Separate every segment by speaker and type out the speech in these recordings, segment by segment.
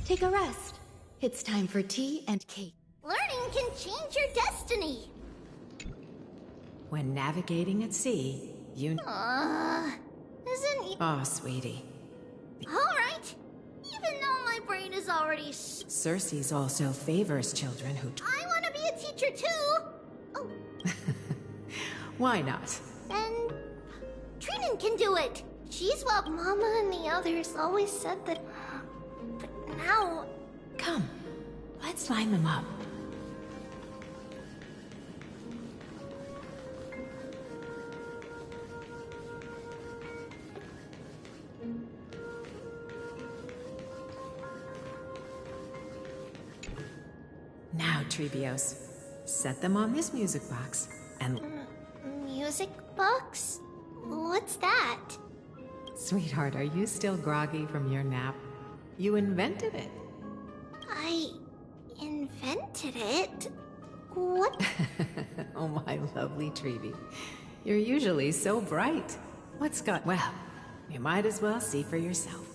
Speaker 1: Take a rest. It's time for tea and cake.
Speaker 2: Learning can change your destiny.
Speaker 3: When navigating at sea, you...
Speaker 2: Isn't...
Speaker 3: Oh, sweetie.
Speaker 2: Alright. Even though my brain is already...
Speaker 3: Circe's also favors children who...
Speaker 2: I want to be a teacher too! Oh.
Speaker 3: Why not?
Speaker 2: Then... Trinan can do it! She's what Mama and the others always said that... But now...
Speaker 3: Come, let's line them up. Now, Trebios, set them on this music box and...
Speaker 2: Music box? What's that?
Speaker 3: Sweetheart, are you still groggy from your nap? You invented it.
Speaker 2: I... invented it? What?
Speaker 3: Oh, my lovely Trebi. You're usually so bright. What's got... Well, you might as well see for yourself.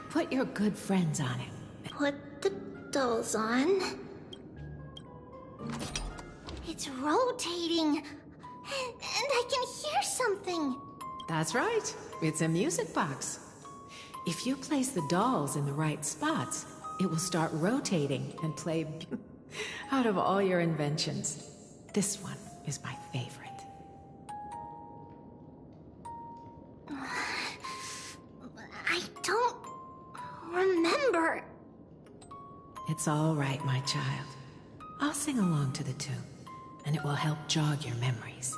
Speaker 3: Put your good friends on it.
Speaker 2: Put the dolls on. It's rotating. And I can hear something.
Speaker 3: That's right. It's a music box. If you place the dolls in the right spots, it will start rotating and play out of all your inventions. This one is my favorite.
Speaker 2: I don't remember.
Speaker 3: It's all right, my child. I'll sing along to the tune, and it will help jog your memories.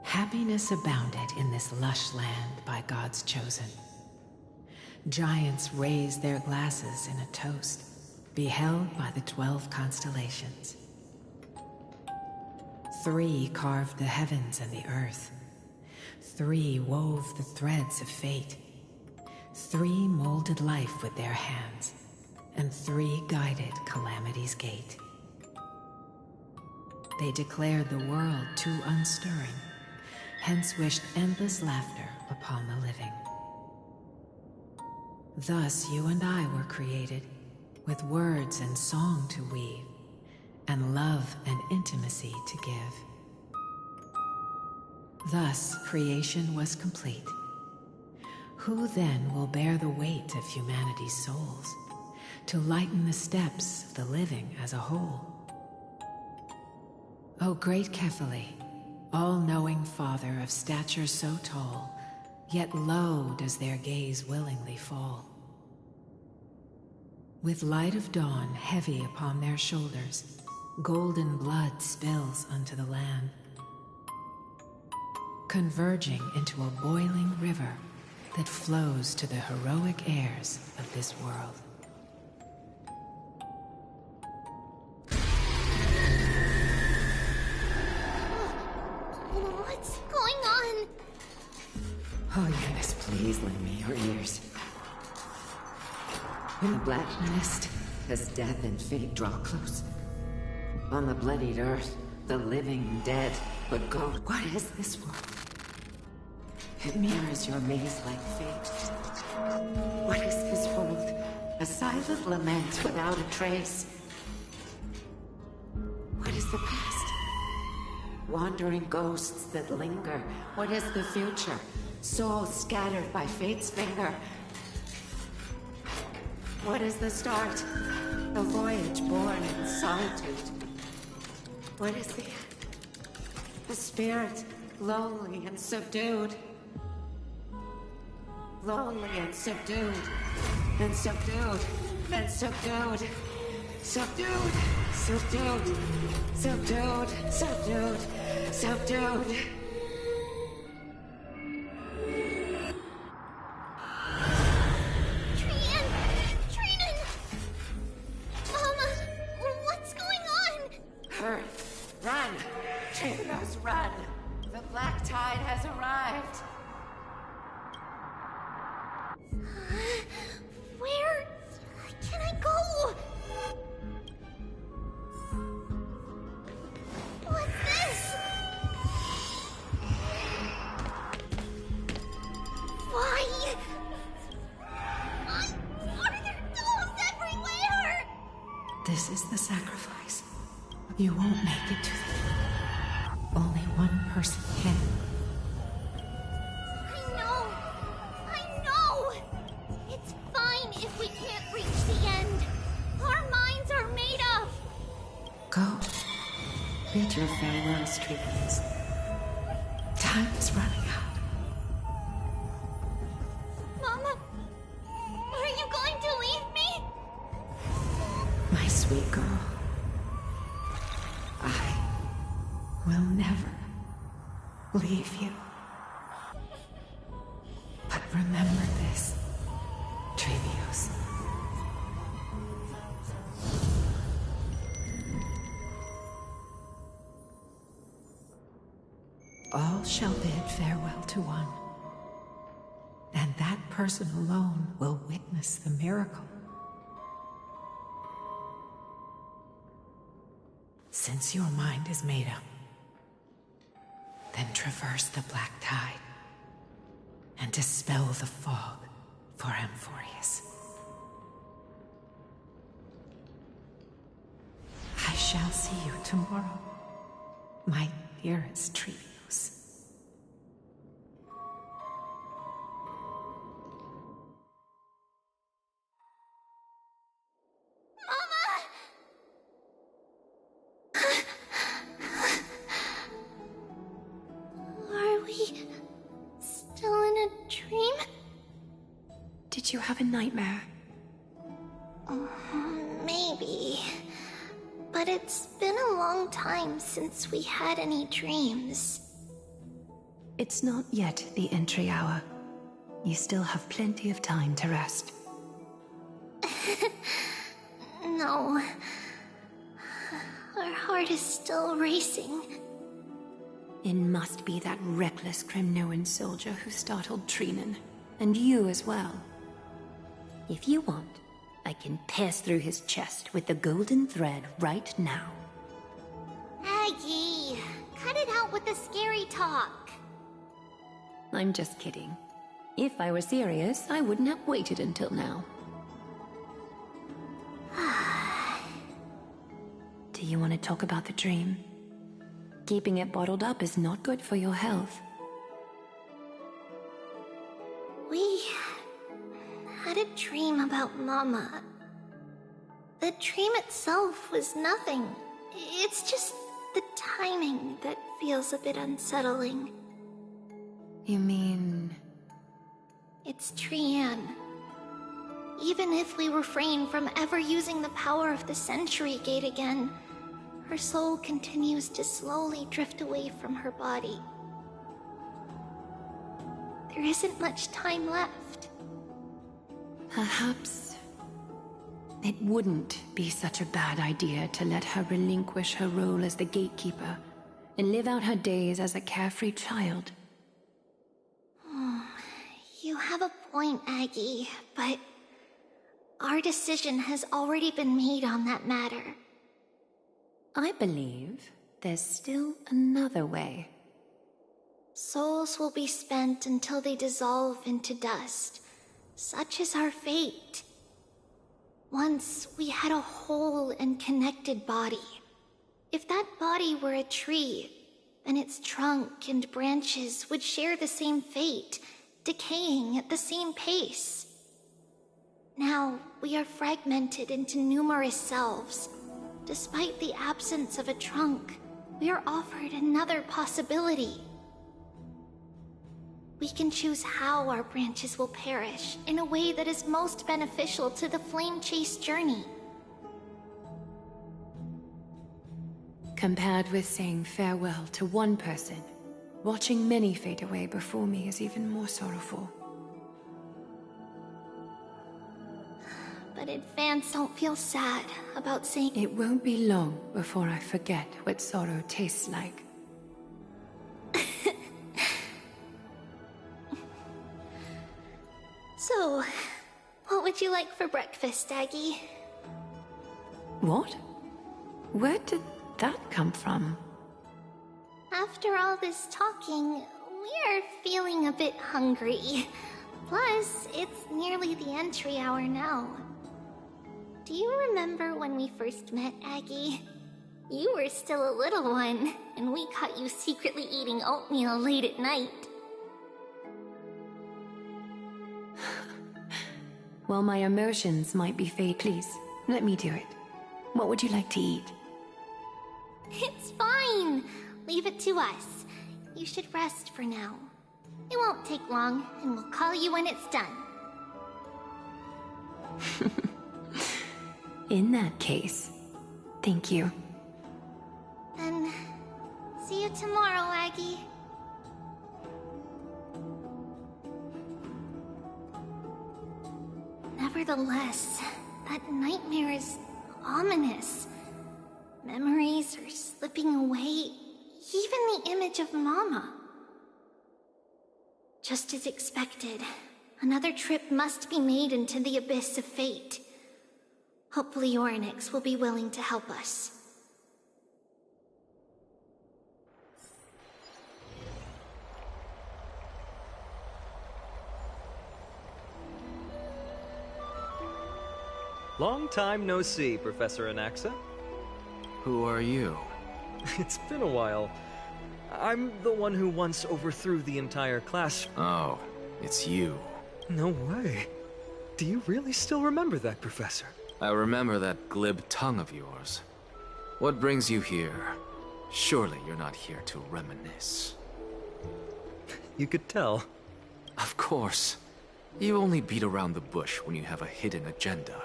Speaker 3: Happiness abounded in this lush land by God's chosen. Giants raised their glasses in a toast, beheld by the 12 constellations. 3 carved the heavens and the earth. 3 wove the threads of fate. 3 molded life with their hands, and 3 guided calamity's gate. They declared the world too unstirring, hence wished endless laughter upon the living. Thus you and I were created, with words and song to weave, and love and intimacy to give. Thus creation was complete. Who then will bear the weight of humanity's souls, to lighten the steps of the living as a whole? O great Kephale, all-knowing Father of stature so tall, yet low does their gaze willingly fall. With light of dawn heavy upon their shoulders, golden blood spills unto the land, converging into a boiling river that flows to the heroic heirs of this world.
Speaker 2: What's going on?
Speaker 3: Oh yes, please lend me your ears. In the black mist, as death and fate draw close, on the bloodied earth, the living dead would go. What is this world? It mirrors your maze-like fate. What is this world? A silent lament without a trace. What is the past? Wandering ghosts that linger. What is the future? Souls scattered by fate's finger. What is the start? A voyage born in solitude. What is the end? A spirit, lonely and subdued. Lonely and subdued. And subdued. And subdued. Subdued. Subdued. Subdued. Subdued. Subdued. Run! Trebios, run! The black tide has arrived!
Speaker 2: Where can I go? What's this? Why?
Speaker 3: This is the sacrifice. You won't make it to the end. Only one person can.
Speaker 2: I know! It's fine if we can't reach the end. Our minds are made of...
Speaker 3: Go. Bid your farewells, treatments. Time is running out.
Speaker 2: Mama, are you going to leave me?
Speaker 3: My sweet girl. I will never leave you. But remember this, Trevios. All shall bid farewell to one, and that person alone will witness the miracle. Since your mind is made up, then traverse the black tide and dispel the fog for Amphorius. I shall see you tomorrow, my dearest Trevios.
Speaker 2: Are we still in a dream?
Speaker 4: Did you have a nightmare?
Speaker 2: Maybe. But it's been a long time since we had any dreams.
Speaker 4: It's not yet the entry hour. You still have plenty of time to rest.
Speaker 2: No. Our heart is still racing.
Speaker 4: It must be that reckless Kremnoan soldier who startled Trinan. And you as well. If you want, I can pass through his chest with the golden thread right now.
Speaker 2: Aggie, cut it out with the scary talk.
Speaker 4: I'm just kidding. If I were serious, I wouldn't have waited until now. Do you want to talk about the dream? Keeping it bottled up is not good for your health.
Speaker 2: We had a dream about Mama. The dream itself was nothing. It's just the timing that feels a bit unsettling.
Speaker 4: You mean...
Speaker 2: It's Trian. Even if we refrain from ever using the power of the Century Gate again, her soul continues to slowly drift away from her body. There isn't much time left.
Speaker 4: Perhaps it wouldn't be such a bad idea to let her relinquish her role as the gatekeeper and live out her days as a carefree child.
Speaker 2: You have a point, Aggie, but our decision has already been made on that matter.
Speaker 4: I believe there's still another way.
Speaker 2: Souls will be spent until they dissolve into dust. Such is our fate. Once we had a whole and connected body. If that body were a tree, then its trunk and branches would share the same fate, decaying at the same pace. Now, we are fragmented into numerous selves. Despite the absence of a trunk, we are offered another possibility. We can choose how our branches will perish in a way that is most beneficial to the Flame Chase journey.
Speaker 4: Compared with saying farewell to one person, watching many fade away before me is even more sorrowful.
Speaker 2: But advance don't feel sad about saying...
Speaker 4: It won't be long before I forget what sorrow tastes like.
Speaker 2: So, what would you like for breakfast, Aggie?
Speaker 4: What? Where did that come from?
Speaker 2: After all this talking, we're feeling a bit hungry. Plus, it's nearly the entry hour now. Do you remember when we first met, Aggie? You were still a little one, and we caught you secretly eating oatmeal late at night.
Speaker 4: While my emotions might be fake, please, let me do it. What would you like to eat?
Speaker 2: It's fine. Leave it to us. You should rest for now. It won't take long, and we'll call you when it's done.
Speaker 4: In that case, thank you.
Speaker 2: Then, see you tomorrow, Aggie. Nevertheless, that nightmare is ominous. Memories are slipping away, even the image of Mama. Just as expected, another trip must be made into the abyss of fate. Hopefully Orynyx will be willing to help us.
Speaker 5: Long time no see, Professor Anaxa.
Speaker 6: Who are you?
Speaker 5: It's been a while. I'm the one who once overthrew the entire class.
Speaker 6: Oh, it's you.
Speaker 5: No way. Do you really still remember that, Professor?
Speaker 6: I remember that glib tongue of yours. What brings you here? Surely you're not here to reminisce.
Speaker 5: You could tell.
Speaker 6: Of course. You only beat around the bush when you have a hidden agenda.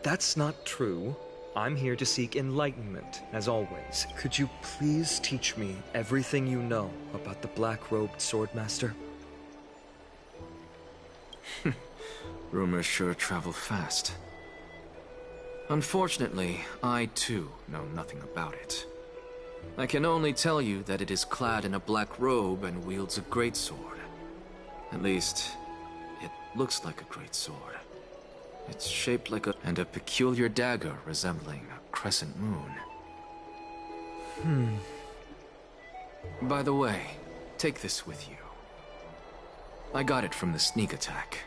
Speaker 5: That's not true. I'm here to seek enlightenment, as always. Could you please teach me everything you know about the black-robed swordmaster?
Speaker 6: Rumors sure travel fast. Unfortunately, I too know nothing about it. I can only tell you that it is clad in a black robe and wields a greatsword. At least, it looks like a greatsword. It's shaped like a peculiar dagger resembling a crescent moon. By the way, take this with you. I got it from the sneak attack.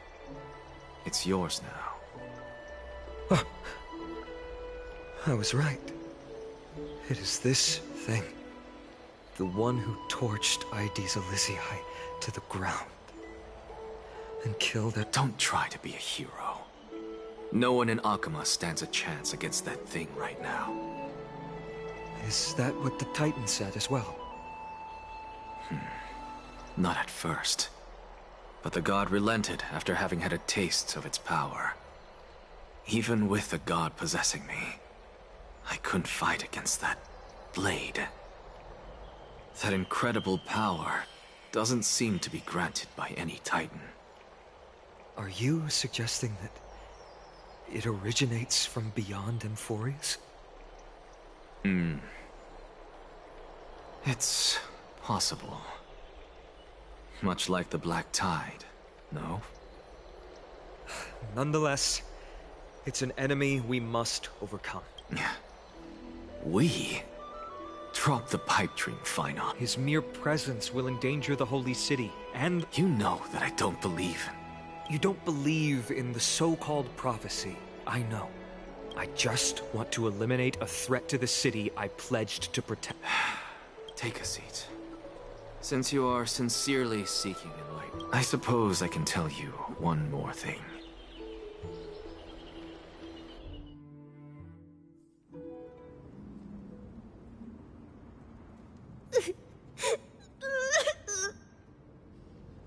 Speaker 6: It's yours now.
Speaker 5: I was right. It is this thing. The one who torched Ides Elysiae to the ground. And killed it.
Speaker 6: Don't try to be a hero. No one in Akuma stands a chance against that thing right now.
Speaker 5: Is that what the Titan said as well?
Speaker 6: Not at first. But the god relented after having had a taste of its power. Even with the god possessing me, I couldn't fight against that blade. That incredible power doesn't seem to be granted by any Titan.
Speaker 5: Are you suggesting that it originates from beyond Emphorius?
Speaker 6: It's possible. Much like the Black Tide, no?
Speaker 5: Nonetheless, it's an enemy we must overcome.
Speaker 6: We? Drop the pipe dream, Phynon.
Speaker 5: His mere presence will endanger the Holy City, and...
Speaker 6: You know that I don't believe in...
Speaker 5: You don't believe in the so-called prophecy, I know. I just want to eliminate a threat to the city I pledged to protect.
Speaker 6: Take a seat. Since you are sincerely seeking enlightenment, I suppose I can tell you one more thing.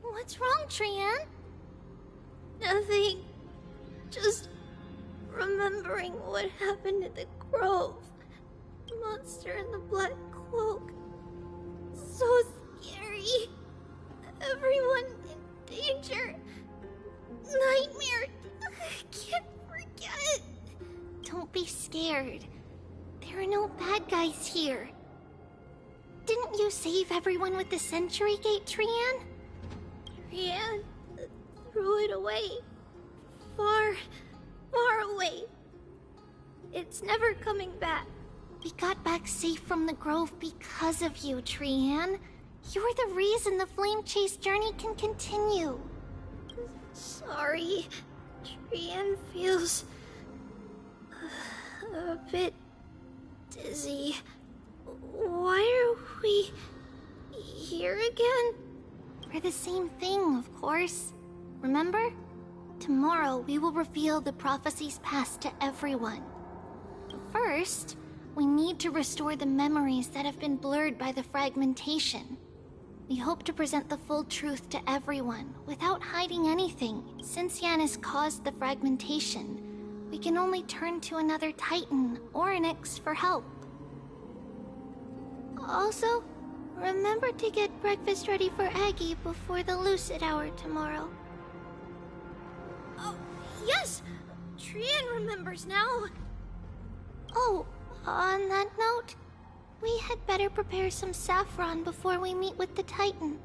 Speaker 2: What's wrong, Trian?
Speaker 7: Nothing. Just remembering what happened at the Grove. The monster in the black cloak. So scary. Everyone in danger. Nightmare. I can't forget.
Speaker 2: Don't be scared. There are no bad guys here. Didn't you save everyone with the Century Gate, Trian?
Speaker 7: Trian threw it away. Far, far away. It's never coming back.
Speaker 2: We got back safe from the Grove because of you, Trian. You're the reason the Flame Chase journey can continue.
Speaker 7: Sorry. Trian feels a bit dizzy. Why are we here again?
Speaker 2: For the same thing, of course. Remember? Tomorrow we will reveal the prophecies past to everyone. First, we need to restore the memories that have been blurred by the fragmentation. We hope to present the full truth to everyone, without hiding anything. Since Yanis caused the fragmentation, we can only turn to another Titan, Oryx, for help.
Speaker 7: Also, remember to get breakfast ready for Aggie before the lucid hour tomorrow. Oh, yes! Trian remembers now!
Speaker 2: Oh, on that note, we had better prepare some saffron before we meet with the Titan.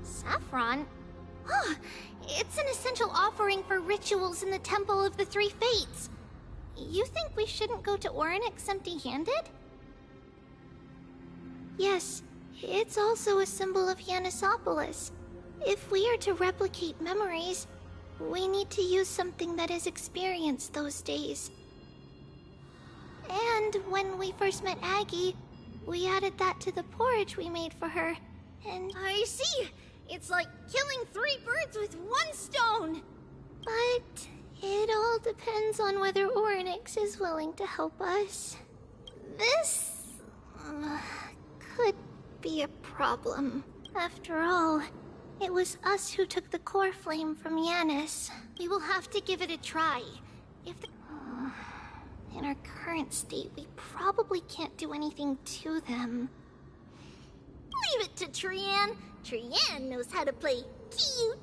Speaker 7: Saffron?
Speaker 2: Huh, it's an essential offering for rituals in the Temple of the Three Fates. You think we shouldn't go to Oryx empty-handed?
Speaker 7: Yes, it's also a symbol of Yanisopolis. If we are to replicate memories, we need to use something that has experienced those days. And when we first met Aggie, we added that to the porridge we made for her, and... I see! It's like killing 3 birds with 1 stone! But it all depends on whether Oryx is willing to help us. This... could be a problem. After all, it was us who took the core flame from Yanis.
Speaker 2: We will have to give it a try. If the... In our current state, we probably can't do anything to them.
Speaker 7: Leave it to Trian. Trian knows how to play cute.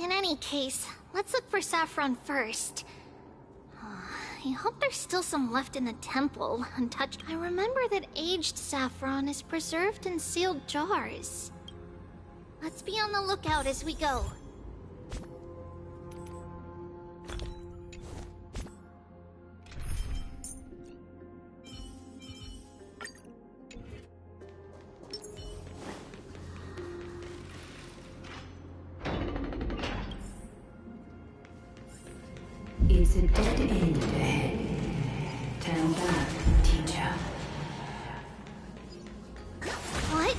Speaker 2: In any case, let's look for saffron first. I hope there's still some left in the temple, untouched. I remember that aged saffron is preserved in sealed jars. Let's be on the lookout as we go.
Speaker 4: It's a dead end ahead. Turn back, teacher.
Speaker 2: What?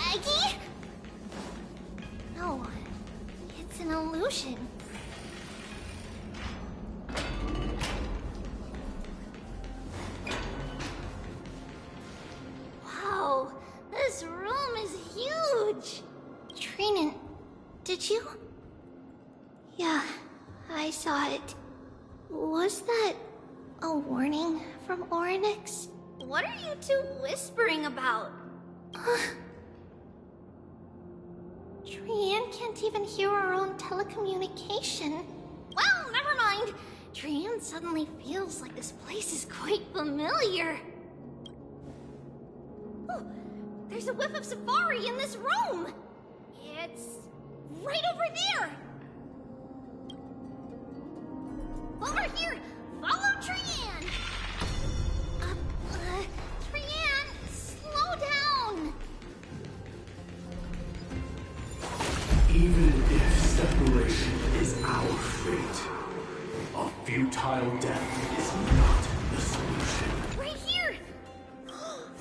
Speaker 2: Aggie? No, it's an illusion.
Speaker 7: Wow, this room is huge.
Speaker 2: Trinan, did you?
Speaker 7: Yeah, I saw it. Was that a warning from Oryx? What are you two whispering about?
Speaker 2: Trian can't even hear our own telecommunication.
Speaker 7: Well, never mind. Trian suddenly feels like this place is quite familiar. Oh, there's a whiff of safari in this room. It's right over there. Over here! Follow Trian! Trian, slow down!
Speaker 8: Even if separation is our fate, a futile death is not the solution.
Speaker 7: Right here!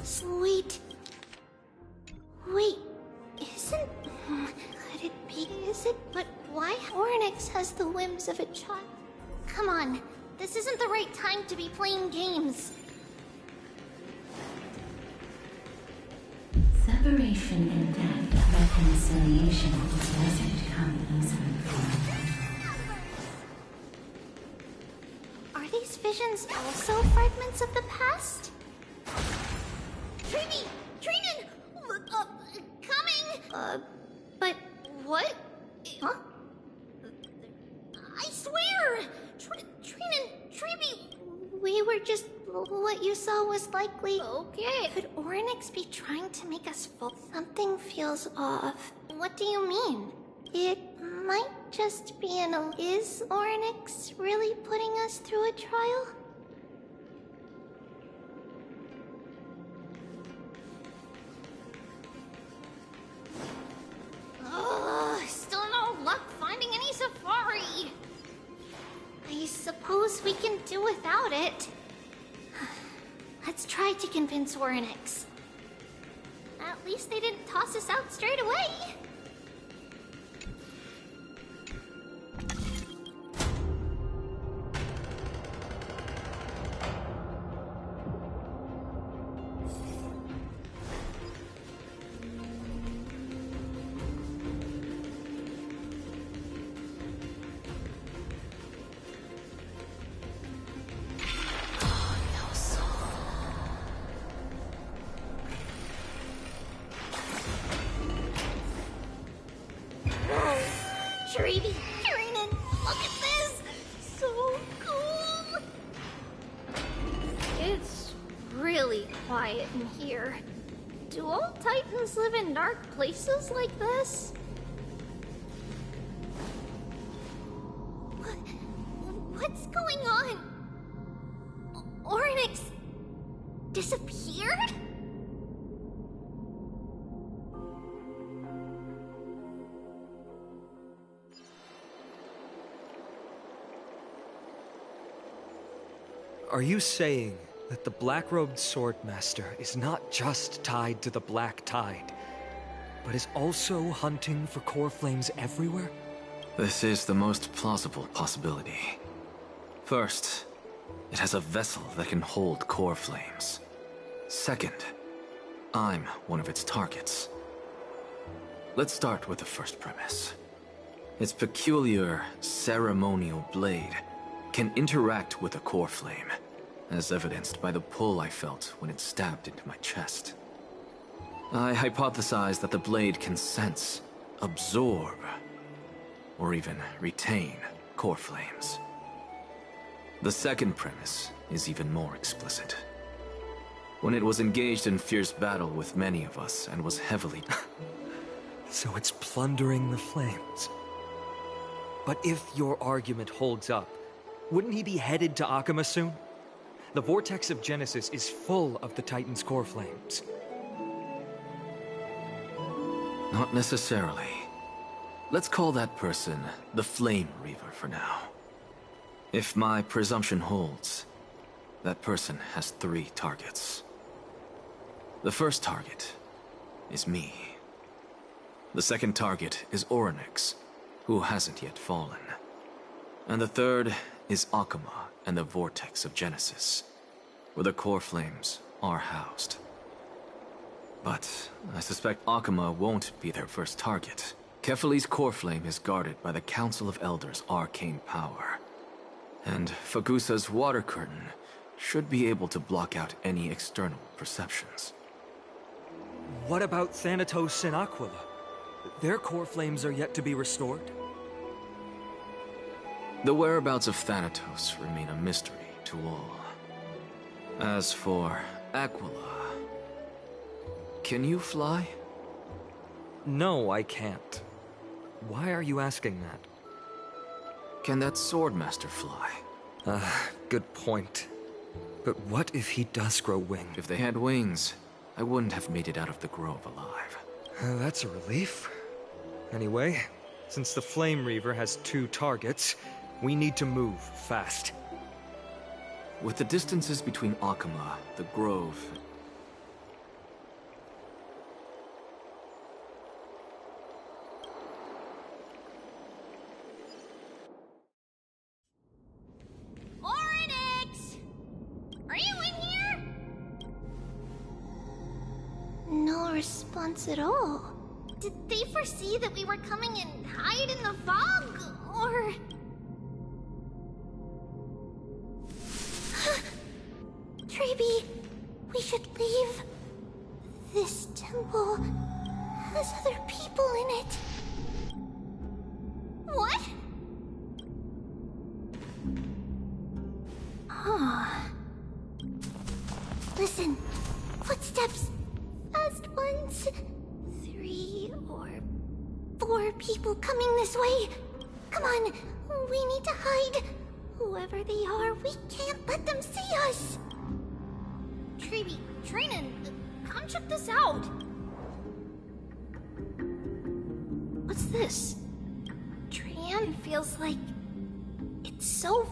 Speaker 2: Sweet. Wait, isn't... Could it be... Is it... But why Oryx has the whims of a child? Come on, this isn't the right time to be playing games.
Speaker 9: Separation and death, reconciliation doesn't come easily.
Speaker 2: Are these visions also fragments of the past?
Speaker 7: Trini! Trinan! Look up! Coming!
Speaker 2: But...
Speaker 7: What?
Speaker 2: Huh?
Speaker 7: I swear! Trinan! Treeby!
Speaker 2: We were just... What you saw was likely...
Speaker 7: Okay.
Speaker 2: Could Oryx be trying to make us fall? Something feels off. What do you mean? It might just be an... Is Oryx really putting us through a trial?
Speaker 7: Still no luck finding any safari.
Speaker 2: I suppose
Speaker 7: suppose we can do without it. Let's try to convince Orynyx. At least they didn't toss us out straight away. Treaty, Trinen, look at this! So cool! It's really quiet in here. Do all Titans live in dark places like this? What's going on? Orynyx disappeared?
Speaker 5: Are you saying that the black-robed swordmaster is not just tied to the Black Tide, but is also hunting for core flames everywhere?
Speaker 6: This is the most plausible possibility. First, it has a vessel that can hold core flames. Second, I'm one of its targets. Let's start with the first premise. Its peculiar ceremonial blade can interact with a core flame, as evidenced by the pull I felt when it stabbed into my chest. I hypothesized that the blade can sense, absorb, or even retain core flames. The second premise is even more explicit. When it was engaged in fierce battle with many of us and was heavily...
Speaker 5: So it's plundering the flames. But if your argument holds up, wouldn't he be headed to Akama soon? The vortex of Genesis is full of the Titan's core flames.
Speaker 6: Not necessarily. Let's call that person the Flame Reaver for now. If my presumption holds, that person has 3 targets. The first target is me. The second target is Orynyx, who hasn't yet fallen. And the third is Akama and the Vortex of Genesis, where the core flames are housed. But I suspect Akama won't be their first target. Kefali's core flame is guarded by the Council of Elders' arcane power. And Fagusa's water curtain should be able to block out any external perceptions.
Speaker 5: What about Thanatos and Aquila? Their core flames are yet to be restored?
Speaker 6: The whereabouts of Thanatos remain a mystery to all. As for Aquila... Can you fly?
Speaker 5: No, I can't. Why are you asking that?
Speaker 6: Can that Swordmaster fly?
Speaker 5: Good point. But what if he does grow wings?
Speaker 6: If they had wings, I wouldn't have made it out of the grove alive.
Speaker 5: That's a relief. Anyway, since the Flame Reaver has 2 targets, we need to move fast.
Speaker 6: With the distances between Akama, the grove...
Speaker 7: Orynyx! Are you in here?
Speaker 2: No response at all.
Speaker 7: Did they foresee that we were coming and hide in the fog? Or...
Speaker 2: Treeby, we should leave. This temple has other people in it.
Speaker 7: What?
Speaker 2: Listen, footsteps. Fast ones. 3 or 4 people coming this way. Come on, we need to hide. Whoever they are, we can't let them see us.
Speaker 7: Treeby, Trinen, come check this out. What's this? Trian feels like it's so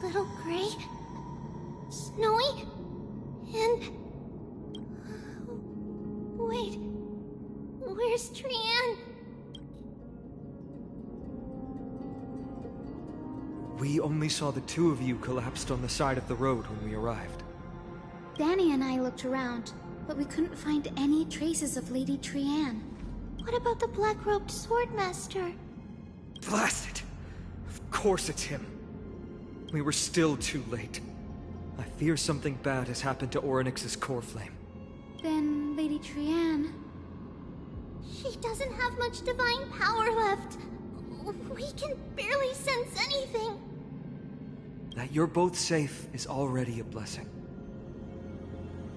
Speaker 7: little gray, snowy, and... Wait, where's Trianne?
Speaker 5: We only saw the two of you collapsed on the side of the road when we arrived.
Speaker 2: Danny and I looked around, but we couldn't find any traces of Lady Trianne.
Speaker 7: What about the black-robed swordmaster?
Speaker 5: Blast it! Of course it's him. We were still too late. I fear something bad has happened to Orynyx's core flame.
Speaker 2: Then Lady Trianne...
Speaker 7: She doesn't have much divine power left. We can barely sense anything.
Speaker 5: That you're both safe is already a blessing.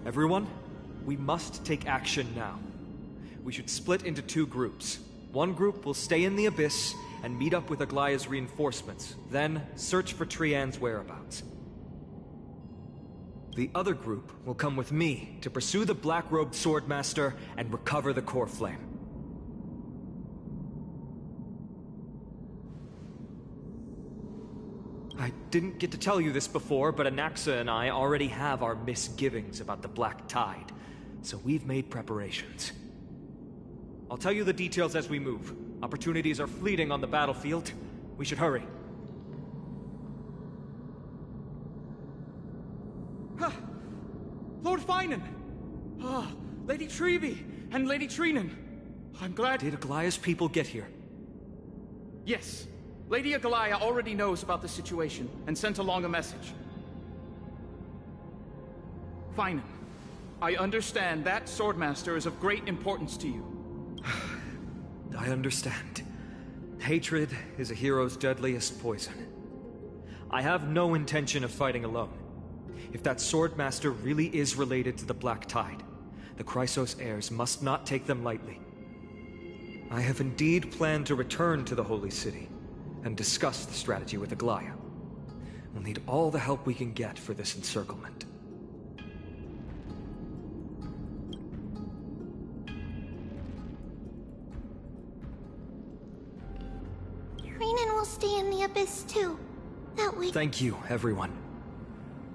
Speaker 5: Everyone, we must take action now. We should split into two groups. One group will stay in the Abyss and meet up with Aglaya's reinforcements, then search for Trianne's whereabouts. The other group will come with me to pursue the black-robed swordmaster and recover the core flame. I didn't get to tell you this before, but Anaxa and I already have our misgivings about the Black Tide, so we've made preparations. I'll tell you the details as we move. Opportunities are fleeting on the battlefield. We should hurry.
Speaker 10: Lord Finan! Lady Trevi and Lady Trinan. I'm glad...
Speaker 5: Did Aglaya's people get here?
Speaker 10: Yes. Lady Aglaya already knows about the situation and sent along a message. Finan, I understand that Swordmaster is of great importance to you.
Speaker 5: I understand. Hatred is a hero's deadliest poison. I have no intention of fighting alone. If that Swordmaster really is related to the Black Tide, the Chrysos heirs must not take them lightly. I have indeed planned to return to the Holy City and discuss the strategy with Aglaya. We'll need all the help we can get for this encirclement.
Speaker 7: Trinan will stay in the Abyss too. That way...
Speaker 5: Thank you, everyone.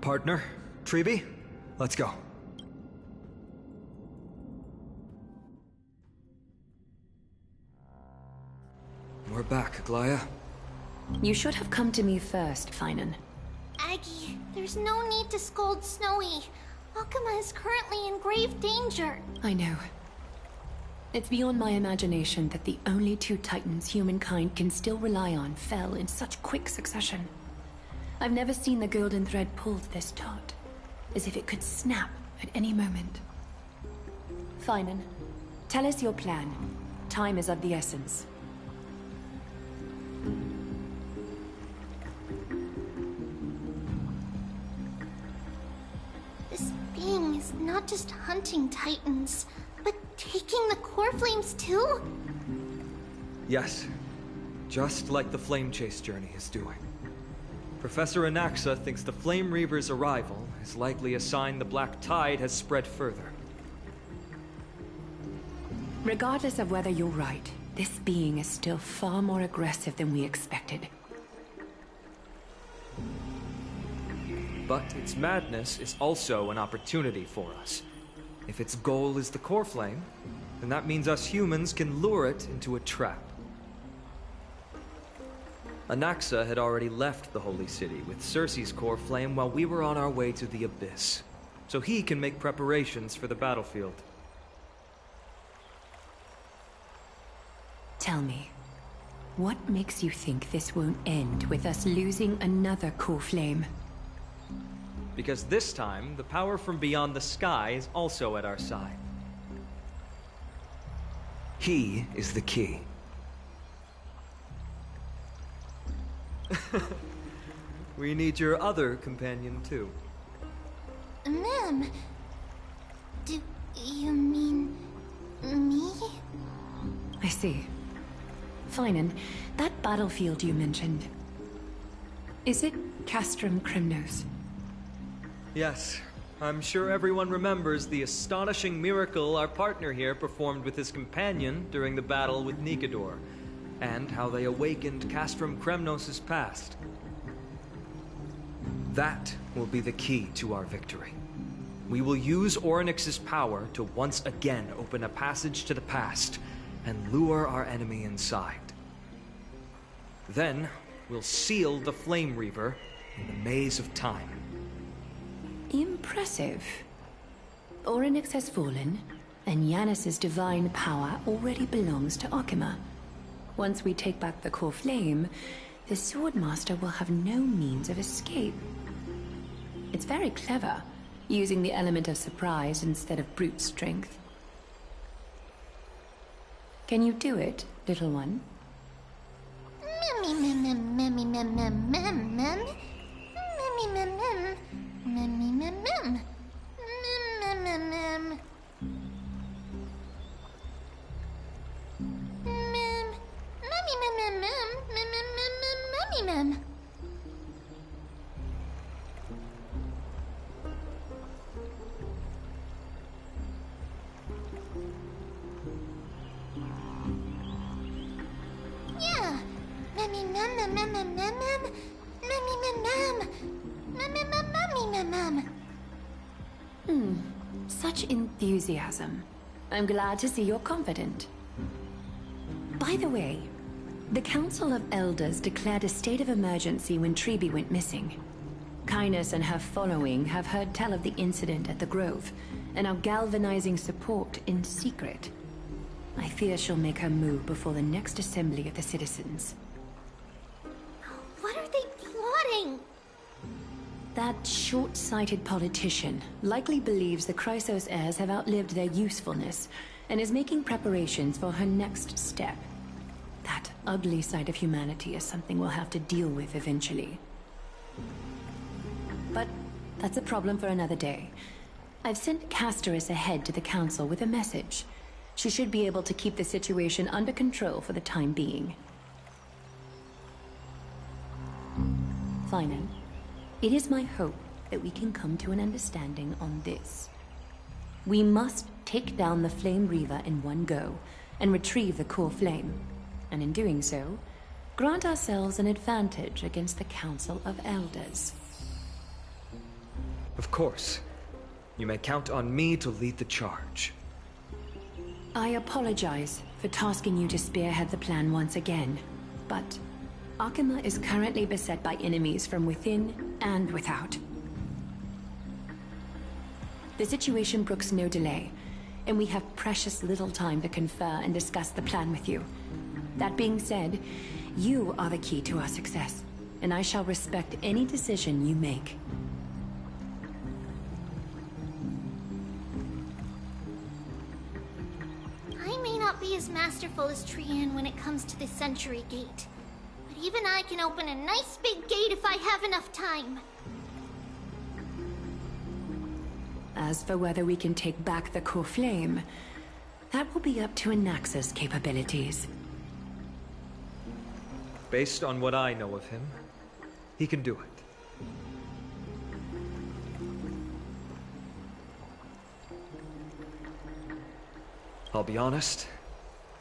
Speaker 5: Partner, Trevi, let's go. We're back, Aglaya.
Speaker 4: You should have come to me first, Finan.
Speaker 7: Aggie, there's no need to scold Snowy. Akuma is currently in grave danger.
Speaker 4: I know. It's beyond my imagination that the only two titans humankind can still rely on fell in such quick succession. I've never seen the golden thread pulled this taut, as if it could snap at any moment. Finan, tell us your plan. Time is of the essence.
Speaker 7: This being is not just hunting titans, but taking the core flames too?
Speaker 5: Yes, just like the Flame Chase journey is doing. Professor Anaxa thinks the Flame Reaver's arrival is likely a sign the Black Tide has spread further.
Speaker 4: Regardless of whether you're right, this being is still far more aggressive than we expected.
Speaker 5: But its madness is also an opportunity for us. If its goal is the core flame, then that means us humans can lure it into a trap. Anaxa had already left the Holy City with Cersei's core flame while we were on our way to the Abyss, so he can make preparations for the battlefield.
Speaker 4: Tell me, what makes you think this won't end with us losing another core flame?
Speaker 5: Because this time, the power from beyond the sky is also at our side. He is the key. We need your other companion, too.
Speaker 7: Ma'am, do you mean me?
Speaker 4: I see. Finan, that battlefield you mentioned, is it Castrum Krymnos?
Speaker 5: Yes, I'm sure everyone remembers the astonishing miracle our partner here performed with his companion during the battle with Nikedor, and how they awakened Castrum Krymnos' past. That will be the key to our victory. We will use Orynyx's power to once again open a passage to the past and lure our enemy inside. Then, we'll seal the Flame Reaver in the maze of time.
Speaker 4: Impressive. Orynyx has fallen, and Yanis's divine power already belongs to Akima. Once we take back the core flame, the Swordmaster will have no means of escape. It's very clever, using the element of surprise instead of brute strength. Can you do it, little one? Such enthusiasm. I'm glad to see you're confident. By the way, the Council of Elders declared a state of emergency when Treeby went missing. Kynus and her following have heard tell of the incident at the Grove, and are galvanizing support in secret. I fear she'll make her move before the next assembly of the citizens.
Speaker 7: What are they plotting?
Speaker 4: That short-sighted politician likely believes the Chrysos heirs have outlived their usefulness, and is making preparations for her next step. That ugly side of humanity is something we'll have to deal with eventually. But that's a problem for another day. I've sent Casterus ahead to the council with a message. She should be able to keep the situation under control for the time being. Final. It is my hope that we can come to an understanding on this. We must take down the Flame Reaver in one go, and retrieve the core flame. And in doing so, grant ourselves an advantage against the Council of Elders.
Speaker 5: Of course. You may count on me to lead the charge.
Speaker 4: I apologize for tasking you to spearhead the plan once again, but Akima is currently beset by enemies from within and without. The situation brooks no delay, and we have precious little time to confer and discuss the plan with you. That being said, you are the key to our success, and I shall respect any decision you make.
Speaker 7: I may not be as masterful as Trian when it comes to the Century Gate, but even I can open a nice big gate if I have enough time.
Speaker 4: As for whether we can take back the core flame, that will be up to Anaxa's capabilities.
Speaker 5: Based on what I know of him, he can do it. I'll be honest,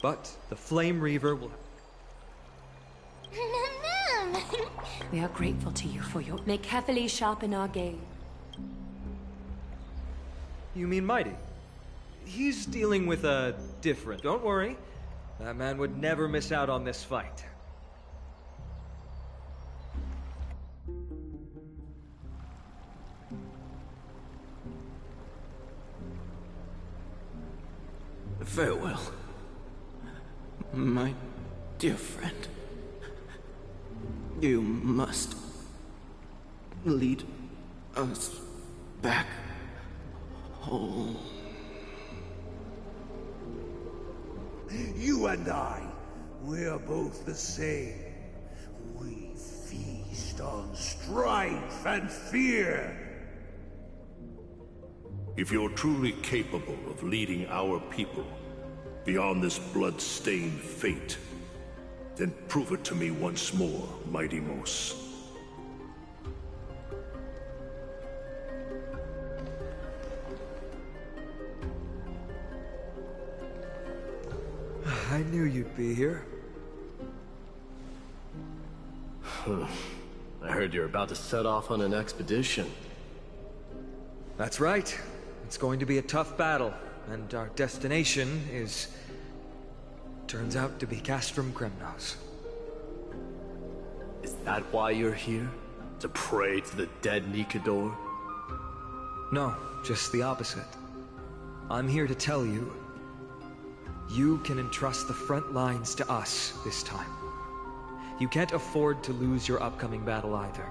Speaker 5: but the Flame Reaver will...
Speaker 4: We are grateful to you for your... May carefully sharpen our gaze.
Speaker 5: You mean Mighty? He's dealing with a different... Don't worry. That man would never miss out on this fight.
Speaker 8: Farewell, my dear friend. You must lead us back home.
Speaker 11: You and I, we're both the same. We feast on strife and fear.
Speaker 8: If you're truly capable of leading our people beyond this blood-stained fate, then prove it to me once more, Mighty Mos.
Speaker 5: I knew you'd be here.
Speaker 8: I
Speaker 12: heard you're about to set off on an expedition.
Speaker 5: That's right. It's going to be a tough battle, and our destination is... turns out to be Castrum Kremnos.
Speaker 12: Is that why you're here? To pray to the dead Nikador?
Speaker 5: No, just the opposite. I'm here to tell you, you can entrust the front lines to us this time. You can't afford to lose your upcoming battle either.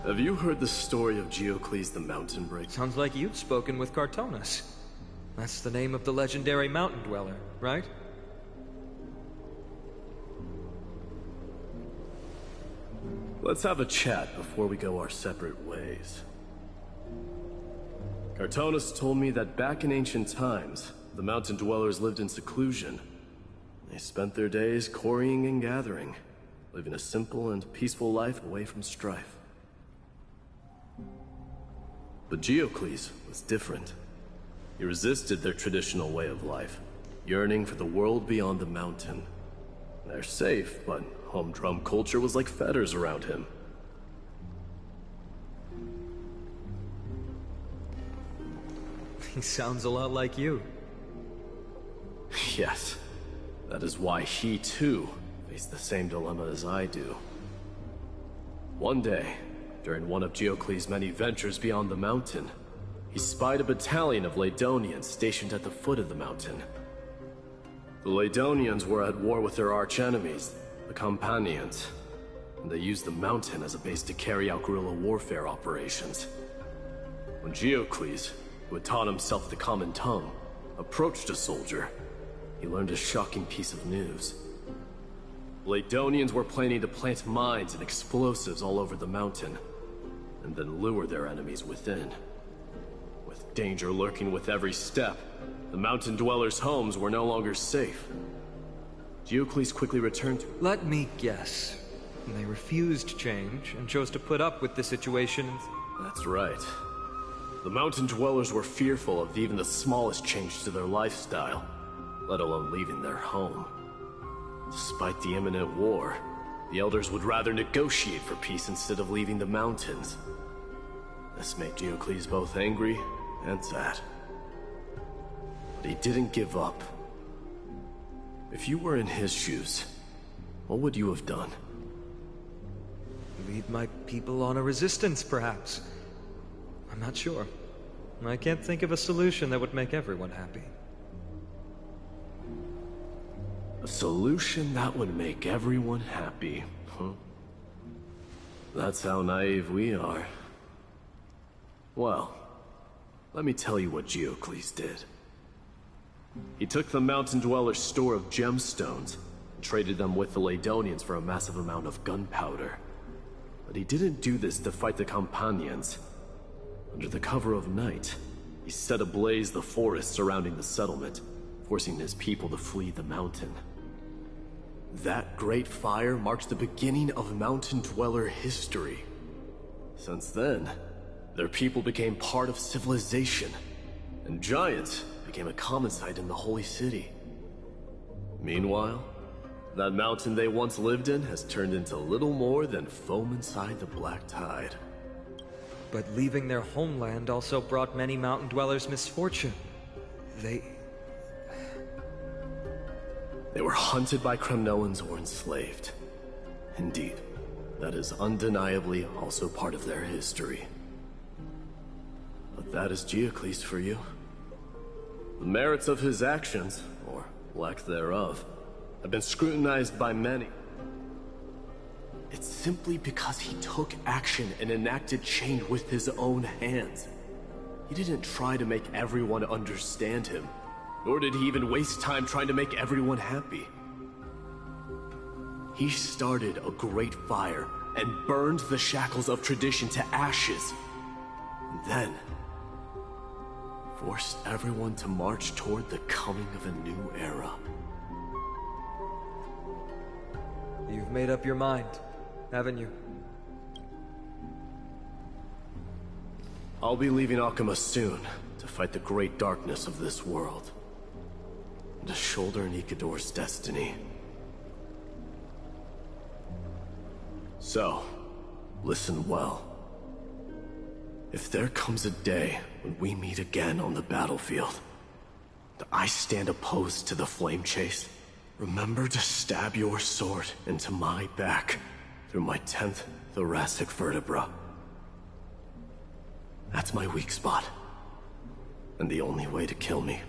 Speaker 12: Have you heard the story of Geocles the Mountain Breaker?
Speaker 5: Sounds like you've spoken with Cartonus. That's the name of the legendary mountain dweller, right?
Speaker 12: Let's have a chat before we go our separate ways. Cartonus told me that back in ancient times, the mountain dwellers lived in seclusion. They spent their days quarrying and gathering, living a simple and peaceful life away from strife. But Geocles was different. He resisted their traditional way of life, yearning for the world beyond the mountain. They're safe, but humdrum culture was like fetters around him.
Speaker 5: He sounds a lot like you.
Speaker 12: Yes. That is why he, too, faced the same dilemma as I do. One day, during one of Geocles' many ventures beyond the mountain, he spied a battalion of Ladonians stationed at the foot of the mountain. The Ladonians were at war with their archenemies, the Companions, and they used the mountain as a base to carry out guerrilla warfare operations. When Geocles, who had taught himself the common tongue, approached a soldier, he learned a shocking piece of news. Ladonians were planning to plant mines and explosives all over the mountain, and then lure their enemies within. With danger lurking with every step, the mountain dwellers' homes were no longer safe. Geocles quickly returned to...
Speaker 5: Let me guess. They refused change and chose to put up with the situation.
Speaker 12: That's right. The mountain dwellers were fearful of even the smallest change to their lifestyle, let alone leaving their home. Despite the imminent war, the elders would rather negotiate for peace instead of leaving the mountains. This made Geocles both angry and sad. But he didn't give up. If you were in his shoes, what would you have done?
Speaker 5: Lead my people on a resistance, perhaps. I'm not sure. I can't think of a solution that would make everyone happy.
Speaker 12: A solution that would make everyone happy, huh? That's how naive we are. Well, let me tell you what Geocles did. He took the mountain dwellers' store of gemstones and traded them with the Ladonians for a massive amount of gunpowder. But he didn't do this to fight the Companions. Under the cover of night, he set ablaze the forest surrounding the settlement, forcing his people to flee the mountain. That great fire marked the beginning of mountain dweller history. Since then, their people became part of civilization, and giants became a common sight in the holy city. Meanwhile, that mountain they once lived in has turned into little more than foam inside the black tide.
Speaker 5: But leaving their homeland also brought many mountain dwellers misfortune. They
Speaker 12: were hunted by Kremnoans or enslaved. Indeed, that is undeniably also part of their history. But that is Geocles for you. The merits of his actions, or lack thereof, have been scrutinized by many. It's simply because he took action and enacted change with his own hands. He didn't try to make everyone understand him, nor did he even waste time trying to make everyone happy. He started a great fire and burned the shackles of tradition to ashes. And then forced everyone to march toward the coming of a new era.
Speaker 5: You've made up your mind, haven't you?
Speaker 12: I'll be leaving Alchema soon to fight the great darkness of this world. to shoulder Nikador's destiny. So, listen well. If there comes a day when we meet again on the battlefield, that I stand opposed to the flame chase, remember to stab your sword into my back through my 10th thoracic vertebra. That's my weak spot, and the only way to kill me.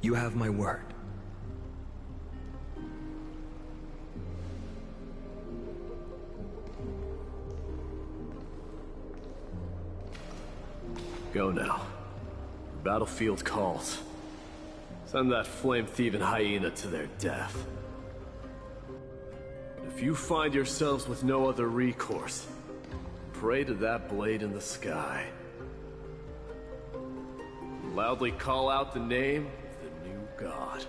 Speaker 5: You have my word.
Speaker 12: Go now. Battlefield calls. Send that flame-thieving hyena to their death. If you find yourselves with no other recourse, pray to that blade in the sky. Loudly call out the name of the new god.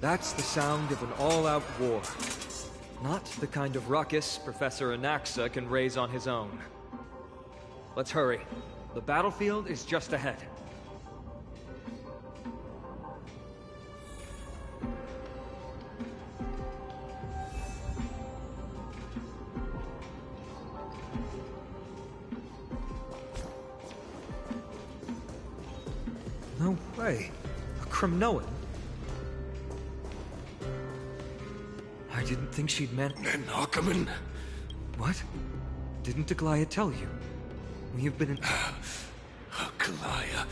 Speaker 5: That's the sound of an all-out war. Not the kind of ruckus Professor Anaxa can raise on his own. Let's hurry. The battlefield is just ahead. No way. A Kremnoan? I didn't think she'd meant...
Speaker 11: An Ackerman?
Speaker 5: What? Didn't Aglaya tell you? We've been in...
Speaker 11: Aglaya,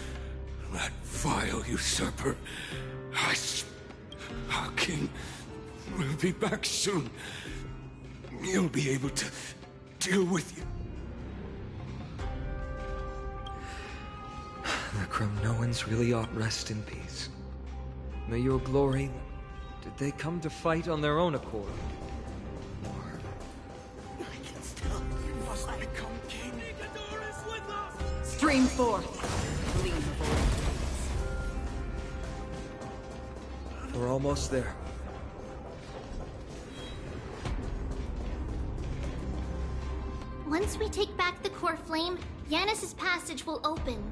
Speaker 11: that vile usurper. Our king will be back soon. He'll be able to deal with you.
Speaker 5: The Kremnoans really ought rest in peace. May your glory... Did they come to fight on their own accord?
Speaker 11: I can still... You must become king. Nikador is with us!
Speaker 3: Stream forth! Gleam of origins.
Speaker 5: We're almost there.
Speaker 2: Once we take back the core flame, Yanis's passage will open.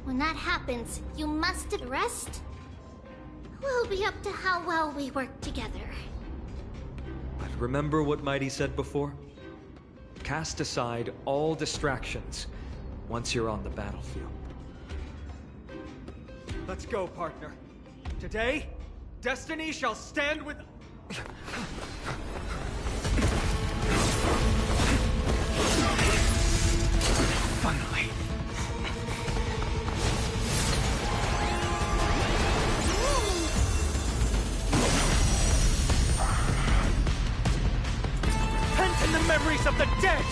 Speaker 2: When that happens, you must rest. Will be up to how well we work together.
Speaker 5: But remember what Mighty said before? Cast aside all distractions once you're on the battlefield. Let's go, partner. Today, destiny shall stand with...
Speaker 10: Finally.
Speaker 5: In the memories of the dead!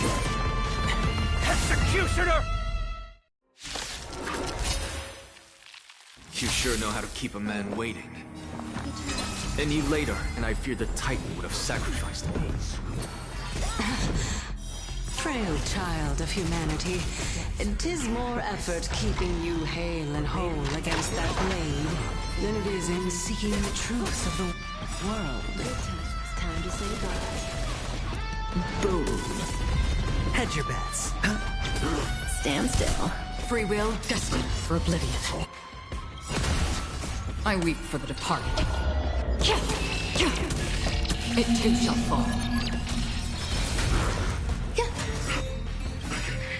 Speaker 5: Executioner!
Speaker 6: You sure know how to keep a man waiting. Any later, and I fear the Titan would have sacrificed me.
Speaker 3: Frail child of humanity, 'tis more effort keeping you hale and whole against that blade than it is in seeking the truth of the world. It's time to say bye. Boom.
Speaker 13: Hedge your bets.
Speaker 3: Stand still. Free will, destined for oblivion. I weep for the departed. It too shall fall.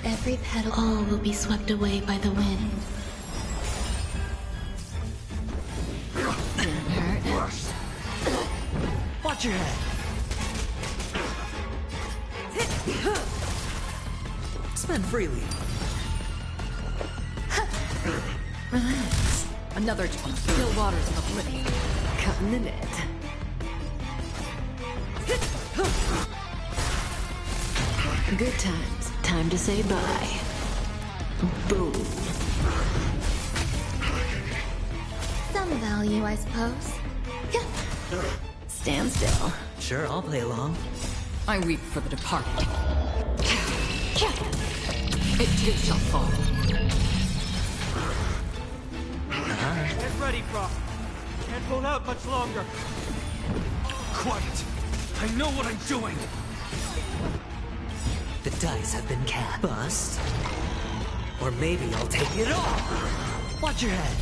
Speaker 1: Every petal, all will be swept away by the wind.
Speaker 3: Didn't hurt.
Speaker 13: Watch your head. Spend freely.
Speaker 3: Relax. Another still waters of oblivion. Cutting the net. Good times. Time to say bye. Boom.
Speaker 1: Some value, I suppose.
Speaker 3: Stand still.
Speaker 13: Sure, I'll play along.
Speaker 3: I weep for the departed. It too shall fall.
Speaker 5: Get ready, Croc. Can't hold out much longer. Quiet! I know what I'm doing!
Speaker 13: The dice have been cast. Bust. Or maybe I'll take it all! Watch your head!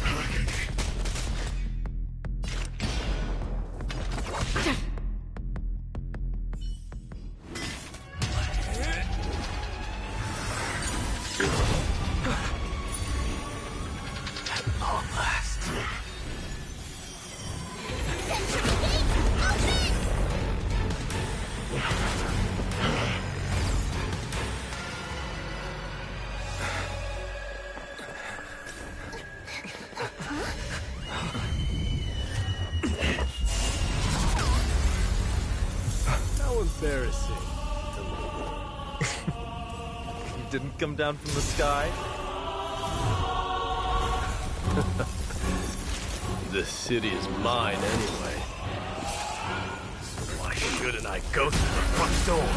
Speaker 12: Embarrassing.
Speaker 14: You didn't come down from the sky?
Speaker 12: This city is mine anyway. So why shouldn't I go through the front door?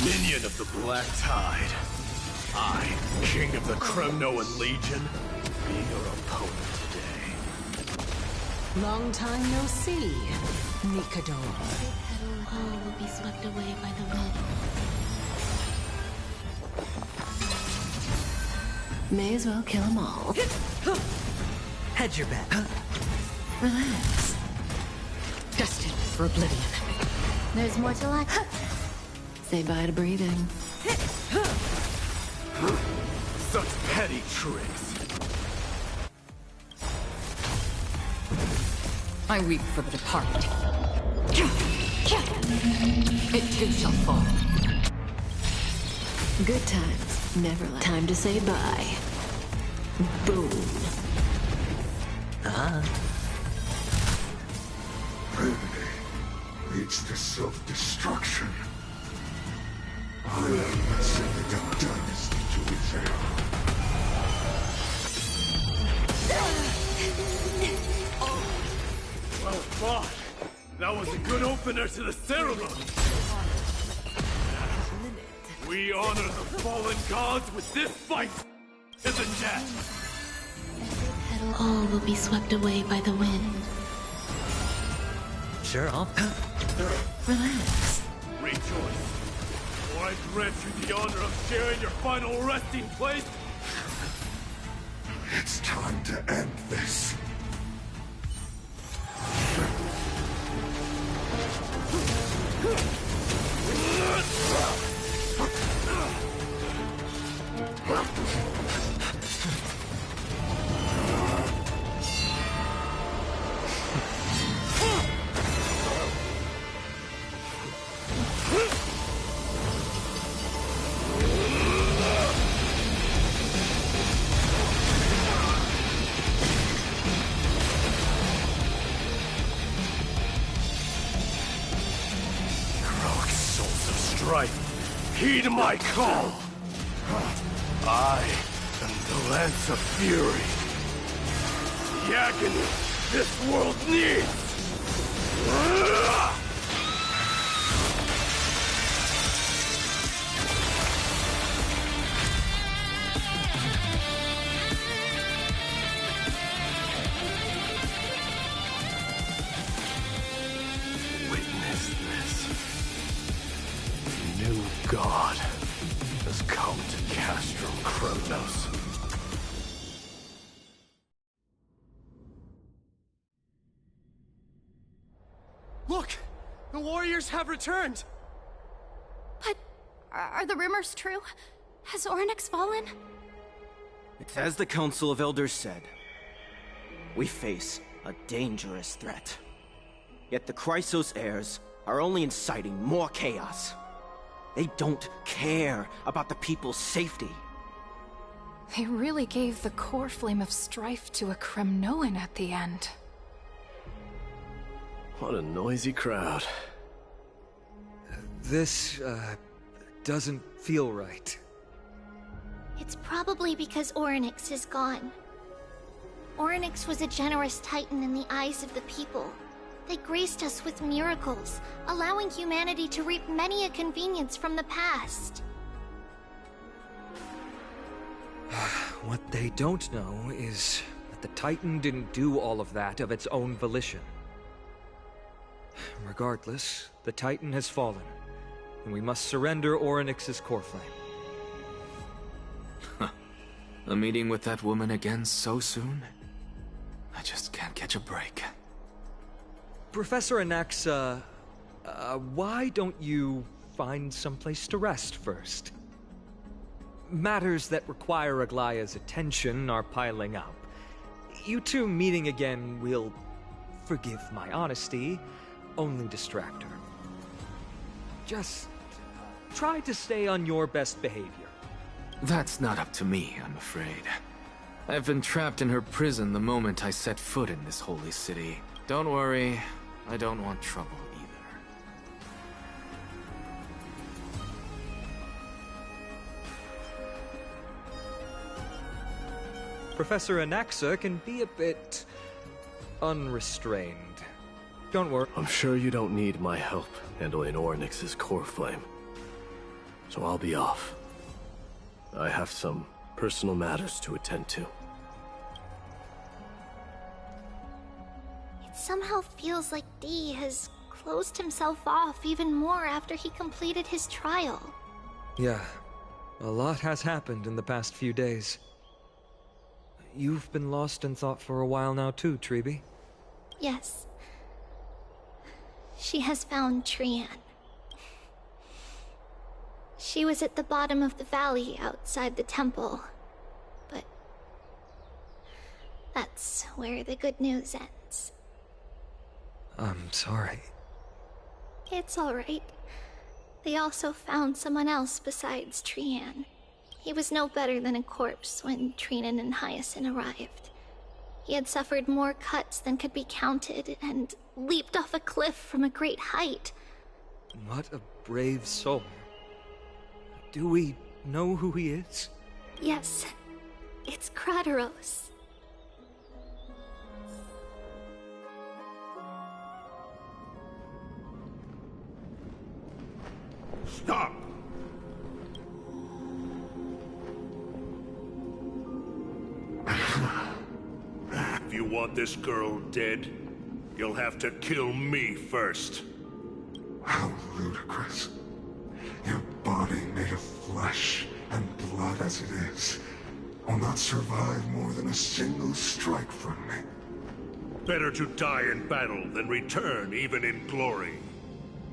Speaker 12: Minion of the Black Tide. I, King of the Kremnoan Legion, be your opponent today.
Speaker 15: Long time no see, Nikador.
Speaker 1: All will be swept away by the wind.
Speaker 3: May as well kill them all.
Speaker 13: Hedge your bet.
Speaker 3: Relax.
Speaker 15: Destined for oblivion.
Speaker 7: There's more to life.
Speaker 3: Say bye to breathing.
Speaker 12: Such petty tricks.
Speaker 15: I weep for the departed. It too shall fall.
Speaker 3: Good times, never last. Time to say bye. Boom.
Speaker 11: Remedy leads to self-destruction. I am sending a dynasty to its end.
Speaker 12: Well fought. That was a good opener to the ceremony. We honor the fallen gods with this fight to the death.
Speaker 1: All will be swept away by the wind.
Speaker 13: Sure, I'll...
Speaker 3: Relax.
Speaker 12: Rejoice. Or I grant you the honor of sharing your final resting place.
Speaker 11: It's time to end this.
Speaker 12: Heed my call! I am the Lance of Fury. The agony this world needs! Witness this. New God has come to Castrum Kremnos.
Speaker 10: Look! The warriors have returned!
Speaker 7: But are the rumors true? Has Ornyx fallen?
Speaker 16: It's as the Council of Elders said. We face a dangerous threat. Yet the Chrysos heirs are only inciting more chaos. They don't care about the people's safety.
Speaker 15: They really gave the core flame of strife to a Kremnoan at the end.
Speaker 12: What a noisy crowd.
Speaker 5: This, doesn't feel right.
Speaker 2: It's probably because Ornyx is gone. Ornyx was a generous titan in the eyes of the people. They graced us with miracles, allowing humanity to reap many a convenience from the past.
Speaker 5: What they don't know is that the Titan didn't do all of that of its own volition. Regardless, the Titan has fallen, and we must surrender Orynyx's core flame.
Speaker 6: A meeting with that woman again so soon? I just can't catch a break.
Speaker 5: Professor Anaxa, why don't you find someplace to rest first? Matters that require Aglaya's attention are piling up. You two meeting again will, forgive my honesty, only distract her. Just try to stay on your best behavior.
Speaker 6: That's not up to me, I'm afraid. I've been trapped in her prison the moment I set foot in this holy city. Don't worry, I don't want trouble either.
Speaker 5: Professor Anaxa can be a bit unrestrained. Don't worry.
Speaker 12: I'm sure you don't need my help handling Orynyx's core flame. So I'll be off. I have some personal matters to attend to.
Speaker 2: It somehow feels like D has closed himself off even more after he completed his trial.
Speaker 5: Yeah, a lot has happened in the past few days. You've been lost in thought for a while now too, Treeby.
Speaker 2: Yes. She has found Trian. She was at the bottom of the valley outside the temple, but that's where the good news ends.
Speaker 5: I'm sorry.
Speaker 2: It's alright. They also found someone else besides Trian. He was no better than a corpse when Trinan and Hyacinth arrived. He had suffered more cuts than could be counted and leaped off a cliff from a great height.
Speaker 5: What a brave soul. Do we know who he is?
Speaker 2: Yes, it's Crateros.
Speaker 8: Stop! If you want this girl dead, you'll have to kill me first.
Speaker 11: How ludicrous. Your body made of flesh and blood as it is will not survive more than a single strike from me.
Speaker 8: Better to die in battle than return even in glory.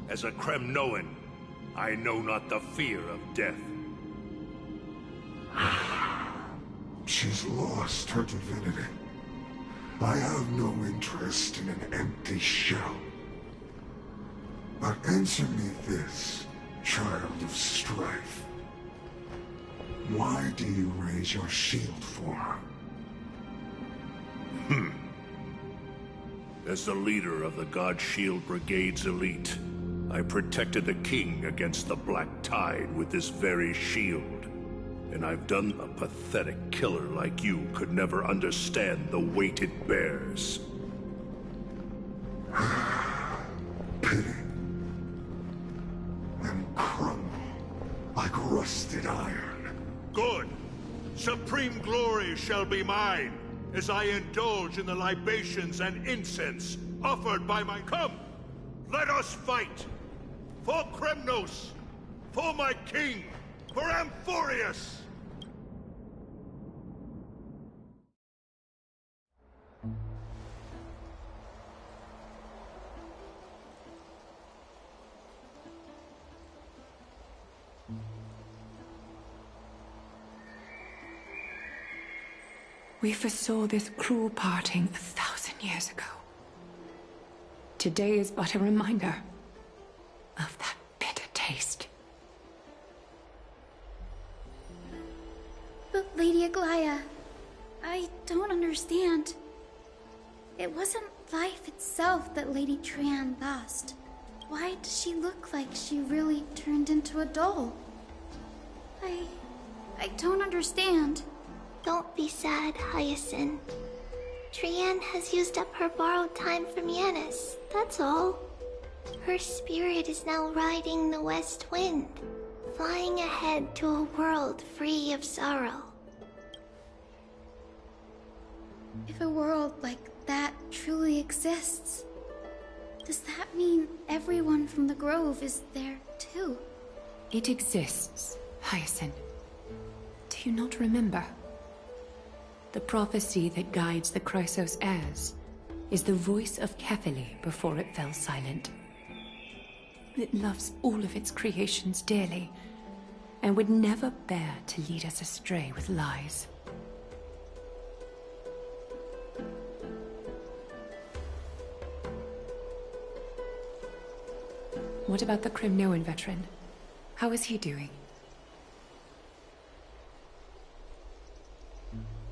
Speaker 8: As a Kremnoan, I know not the fear of death.
Speaker 11: She's lost her divinity. I have no interest in an empty shell. But answer me this, child of strife. Why do you raise your shield for her?
Speaker 8: As the leader of the God Shield Brigade's elite, I protected the king against the Black Tide with this very shield. And I've done a pathetic killer like you could never understand the weight it bears.
Speaker 11: Pity. And crumble like rusted iron.
Speaker 8: Good. Supreme glory shall be mine, as I indulge in the libations and incense offered by my... Come! Let us fight! For Kremnos! For my king! For Amphorius!
Speaker 17: We foresaw this cruel parting 1,000 years ago. Today is but a reminder of that bitter taste.
Speaker 7: But Lady Aglaya, I don't understand. It wasn't life itself that Lady Trian lost. Why does she look like she really turned into a doll? I don't understand.
Speaker 2: Don't be sad, Hyacinth. Trienne has used up her borrowed time from Yanis, that's all. Her spirit is now riding the west wind, flying ahead to a world free of sorrow.
Speaker 18: If a world like that truly exists, does that mean everyone from the Grove is there too?
Speaker 4: It exists, Hyacinth. Do you not remember? The prophecy that guides the Chrysos heirs is the voice of Kefili before it fell silent. It loves all of its creations dearly, and would never bear to lead us astray with lies. What about the Crimnoan veteran? How is he doing?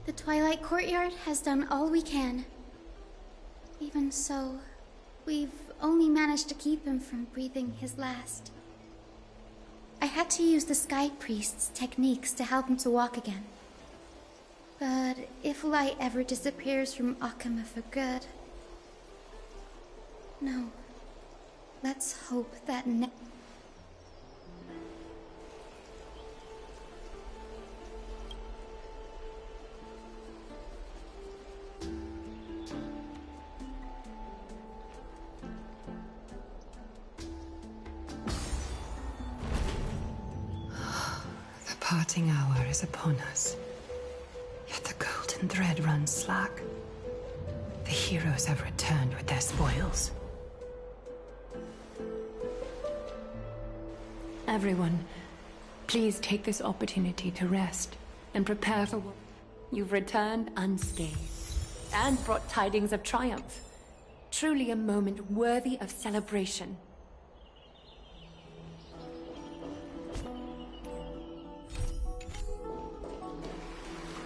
Speaker 18: The Twilight Courtyard has done all we can. Even so, we've only managed to keep him from breathing his last. I had to use the Sky Priest's techniques to help him to walk again. But if light ever disappears from Akama for good... No. Let's hope that
Speaker 4: The parting hour is upon us. Yet the golden thread runs slack. The heroes have returned with their spoils. Everyone, please take this opportunity to rest and prepare for what you've returned unscathed and brought tidings of triumph. Truly a moment worthy of celebration.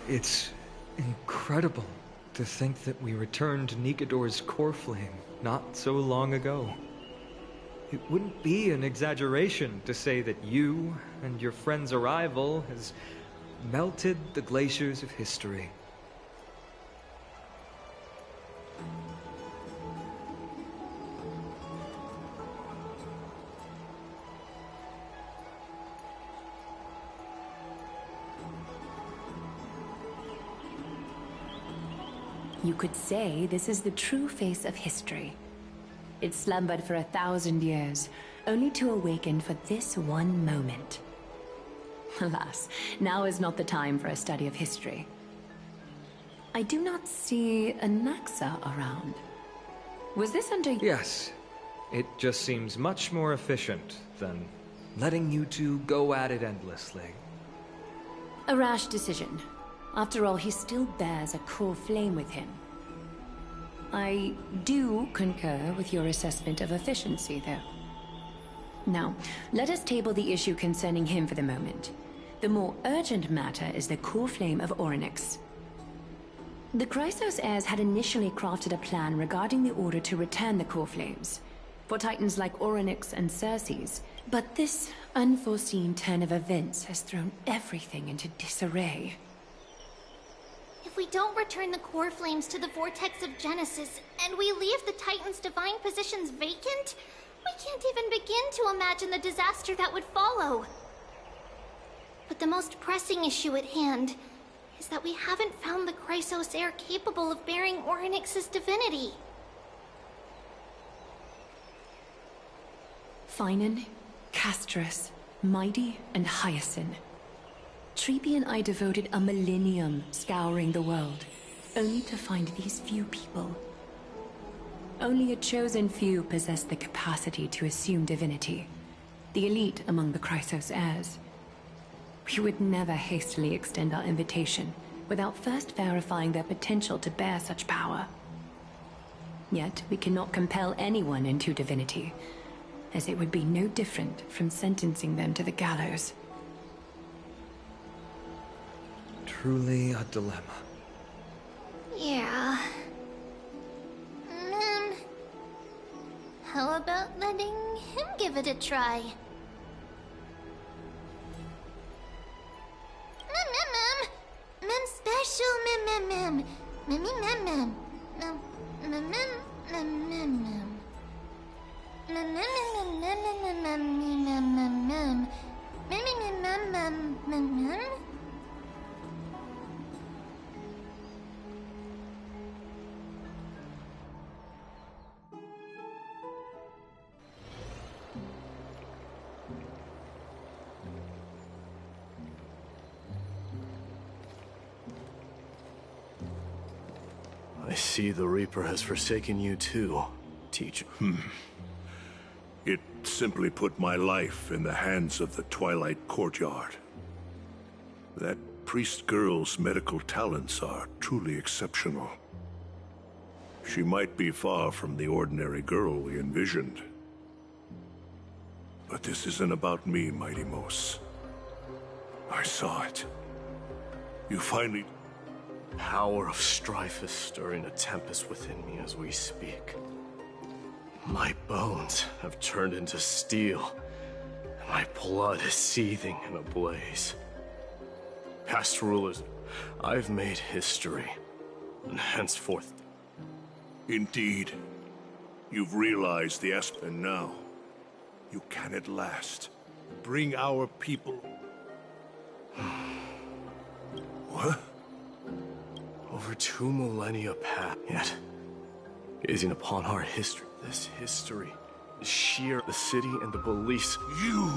Speaker 5: It's incredible to think that we returned Nikador's core flame not so long ago. It wouldn't be an exaggeration to say that you and your friend's arrival has melted the glaciers of history.
Speaker 4: You could say this is the true face of history. It slumbered for 1,000 years, only to awaken for this one moment. Alas, now is not the time for a study of history. I do not see a Naxa around. Was this under...
Speaker 5: Yes. It just seems much more efficient than letting you two go at it endlessly.
Speaker 4: A rash decision. After all, he still bears a core flame with him. I do concur with your assessment of efficiency, though. Now, let us table the issue concerning him for the moment. The more urgent matter is the core flame of Orynyx. The Chrysos heirs had initially crafted a plan regarding the order to return the core flames, for titans like Orynyx and Circes, but this unforeseen turn of events has thrown everything into disarray.
Speaker 7: If we don't return the core flames to the vortex of Genesis, and we leave the Titan's divine positions vacant, we can't even begin to imagine the disaster that would follow. But the most pressing issue at hand is that we haven't found the Chrysos heir capable of bearing Orynyx's divinity.
Speaker 4: Finan, Castris, Mighty, and Hyacinth. Treepy and I devoted a millennium scouring the world, only to find these few people. Only a chosen few possess the capacity to assume divinity, the elite among the Chrysos heirs. We would never hastily extend our invitation without first verifying their potential to bear such power. Yet we cannot compel anyone into divinity, as it would be no different from sentencing them to the gallows.
Speaker 5: Truly a dilemma.
Speaker 7: Yeah. How about letting him give it a try? Mem special mem. Mem.
Speaker 12: I see the Reaper has forsaken you too, teacher.
Speaker 8: It simply put my life in the hands of the Twilight Courtyard. That priest girl's medical talents are truly exceptional. She might be far from the ordinary girl we envisioned. But this isn't about me, Mighty Mos. I saw it. You finally...
Speaker 12: Power of strife is stirring a tempest within me as we speak. My bones have turned into steel, and my blood is seething in a blaze. Past rulers, I've made history, and henceforth...
Speaker 8: Indeed. You've realized the aspect, and now, you can at last bring our people... What?
Speaker 12: Over 2 millennia passed, yet, gazing upon our history, this history is sheer the city and the beliefs.
Speaker 8: You!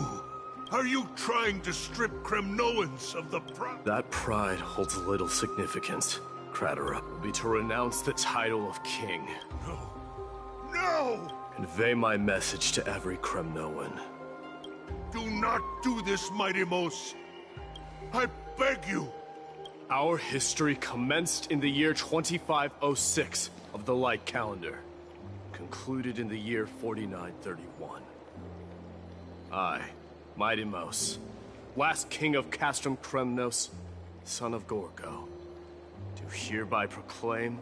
Speaker 8: Are you trying to strip Kremnoans of the pride?
Speaker 12: That pride holds little significance, Kratera. Will be to renounce the title of king.
Speaker 8: No! No!
Speaker 12: Convey my message to every Kremnoan.
Speaker 8: Do not do this, Mighty Mos! I beg you!
Speaker 12: Our history commenced in the year 2506 of the Light Calendar, concluded in the year 4931. I, Mighty Mos, last king of Castrum Kremnos, son of Gorgo, do hereby proclaim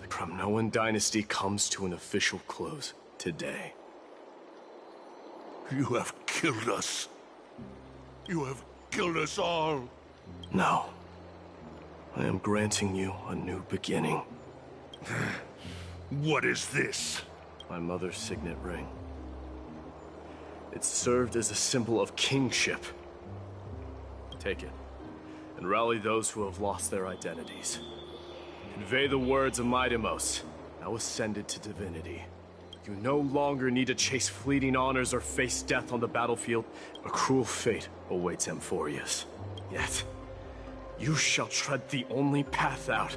Speaker 12: the Kremnoan dynasty comes to an official close today.
Speaker 8: You have killed us. You have killed us all.
Speaker 12: No. I am granting you a new beginning.
Speaker 8: What is this?
Speaker 12: My mother's signet ring. It served as a symbol of kingship. Take it, and rally those who have lost their identities. Convey the words of Mighty Mos, now ascended to divinity. You no longer need to chase fleeting honors or face death on the battlefield. A cruel fate awaits Amphorius. Yet, you shall tread the only path out.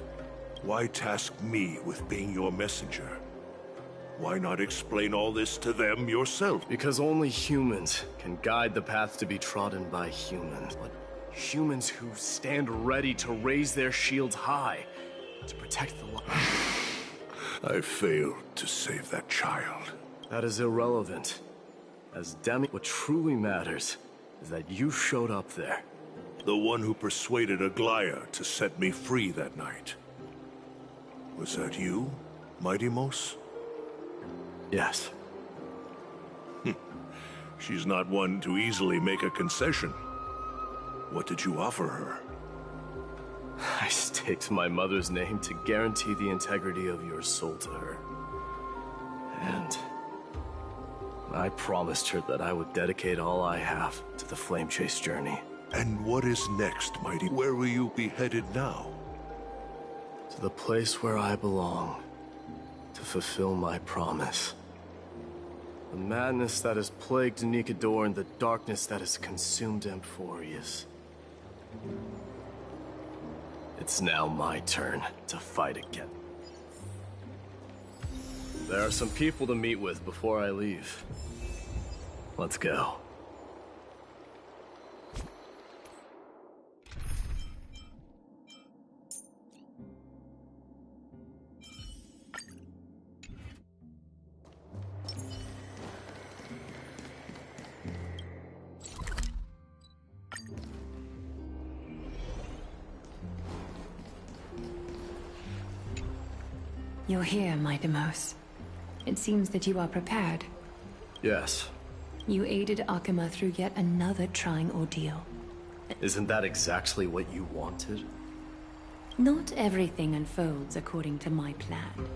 Speaker 8: Why task me with being your messenger? Why not explain all this to them yourself?
Speaker 12: Because only humans can guide the path to be trodden by humans. But humans who stand ready to raise their shields high to protect the life.
Speaker 8: I failed to save that child.
Speaker 12: That is irrelevant. As Demi, what truly matters is that you showed up there.
Speaker 8: The one who persuaded Aglaya to set me free that night. Was that you, Mighty Mos?
Speaker 12: Yes.
Speaker 8: She's not one to easily make a concession. What did you offer her?
Speaker 12: I staked my mother's name to guarantee the integrity of your soul to her. And I promised her that I would dedicate all I have to the Flame Chase journey.
Speaker 8: And what is next, Mighty? Where will you be headed now?
Speaker 12: To the place where I belong, to fulfill my promise. The madness that has plagued Nikador and the darkness that has consumed Amphorius. It's now my turn to fight again. There are some people to meet with before I leave. Let's go.
Speaker 4: You're here, Mighty Mos. It seems that you are prepared.
Speaker 12: Yes.
Speaker 4: You aided Akima through yet another trying ordeal.
Speaker 12: Isn't that exactly what you wanted?
Speaker 4: Not everything unfolds according to my plan.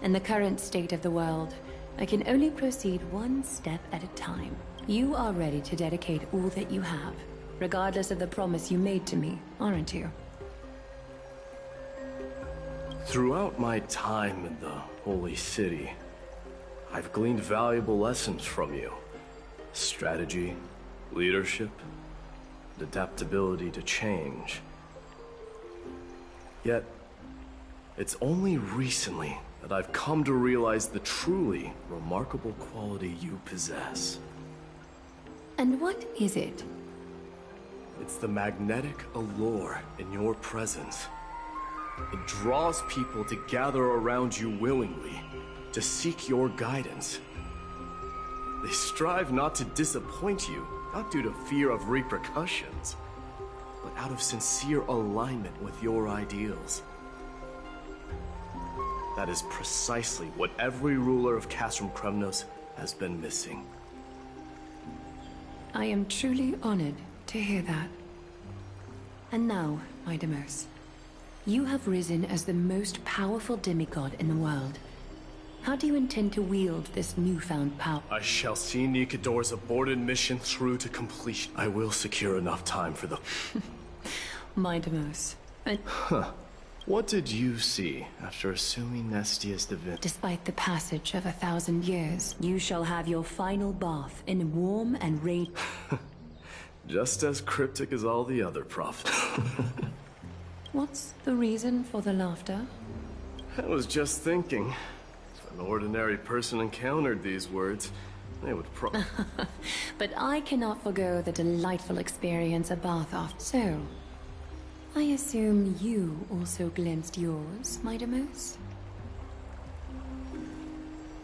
Speaker 4: In the current state of the world, I can only proceed one step at a time. You are ready to dedicate all that you have, regardless of the promise you made to me, aren't you?
Speaker 12: Throughout my time in the Holy City, I've gleaned valuable lessons from you. Strategy, leadership, and adaptability to change. Yet, it's only recently that I've come to realize the truly remarkable quality you possess.
Speaker 4: And what is it?
Speaker 12: It's the magnetic allure in your presence. It draws people to gather around you willingly, to seek your guidance. They strive not to disappoint you, not due to fear of repercussions, but out of sincere alignment with your ideals. That is precisely what every ruler of Castrum Kremnos has been missing.
Speaker 4: I am truly honored to hear that. And now, my Deimos, you have risen as the most powerful demigod in the world. How do you intend to wield this newfound power?
Speaker 12: I shall see Nikador's aborted mission through to completion. I will secure enough time for the...
Speaker 4: My Deimos.
Speaker 12: Huh. What did you see after assuming Nestia's divinity?
Speaker 4: Despite the passage of 1,000 years, you shall have your final bath in warm and radiant...
Speaker 12: Just as cryptic as all the other prophets.
Speaker 4: What's the reason for the laughter?
Speaker 12: I was just thinking, if an ordinary person encountered these words, they would
Speaker 4: But I cannot forgo the delightful experience a bath off. So, I assume you also glimpsed yours, my Deimos?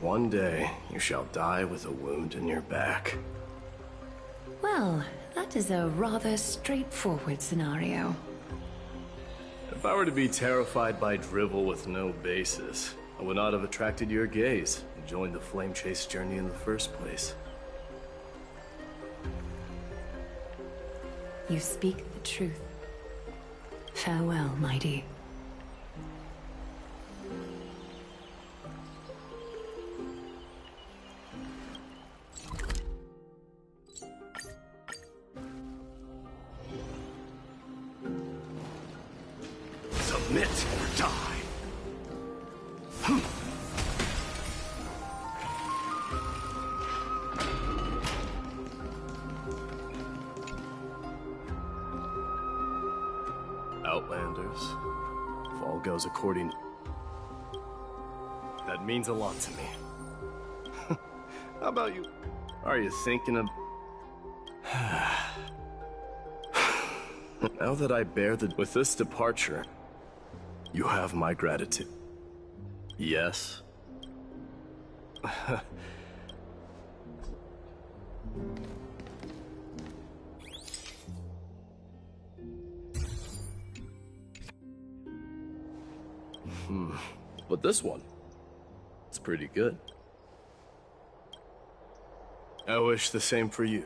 Speaker 12: One day, you shall die with a wound in your back.
Speaker 4: Well, that is a rather straightforward scenario.
Speaker 12: If I were to be terrified by drivel with no basis, I would not have attracted your gaze and joined the flame chase journey in the first place.
Speaker 4: You speak the truth. Farewell, mighty.
Speaker 12: Submit or die. Outlanders. If all goes according... That means a lot to me. How about you? Are you thinking of... Now that I bear with this departure, you have my gratitude. Yes? But this one, it's pretty good. I wish the same for you.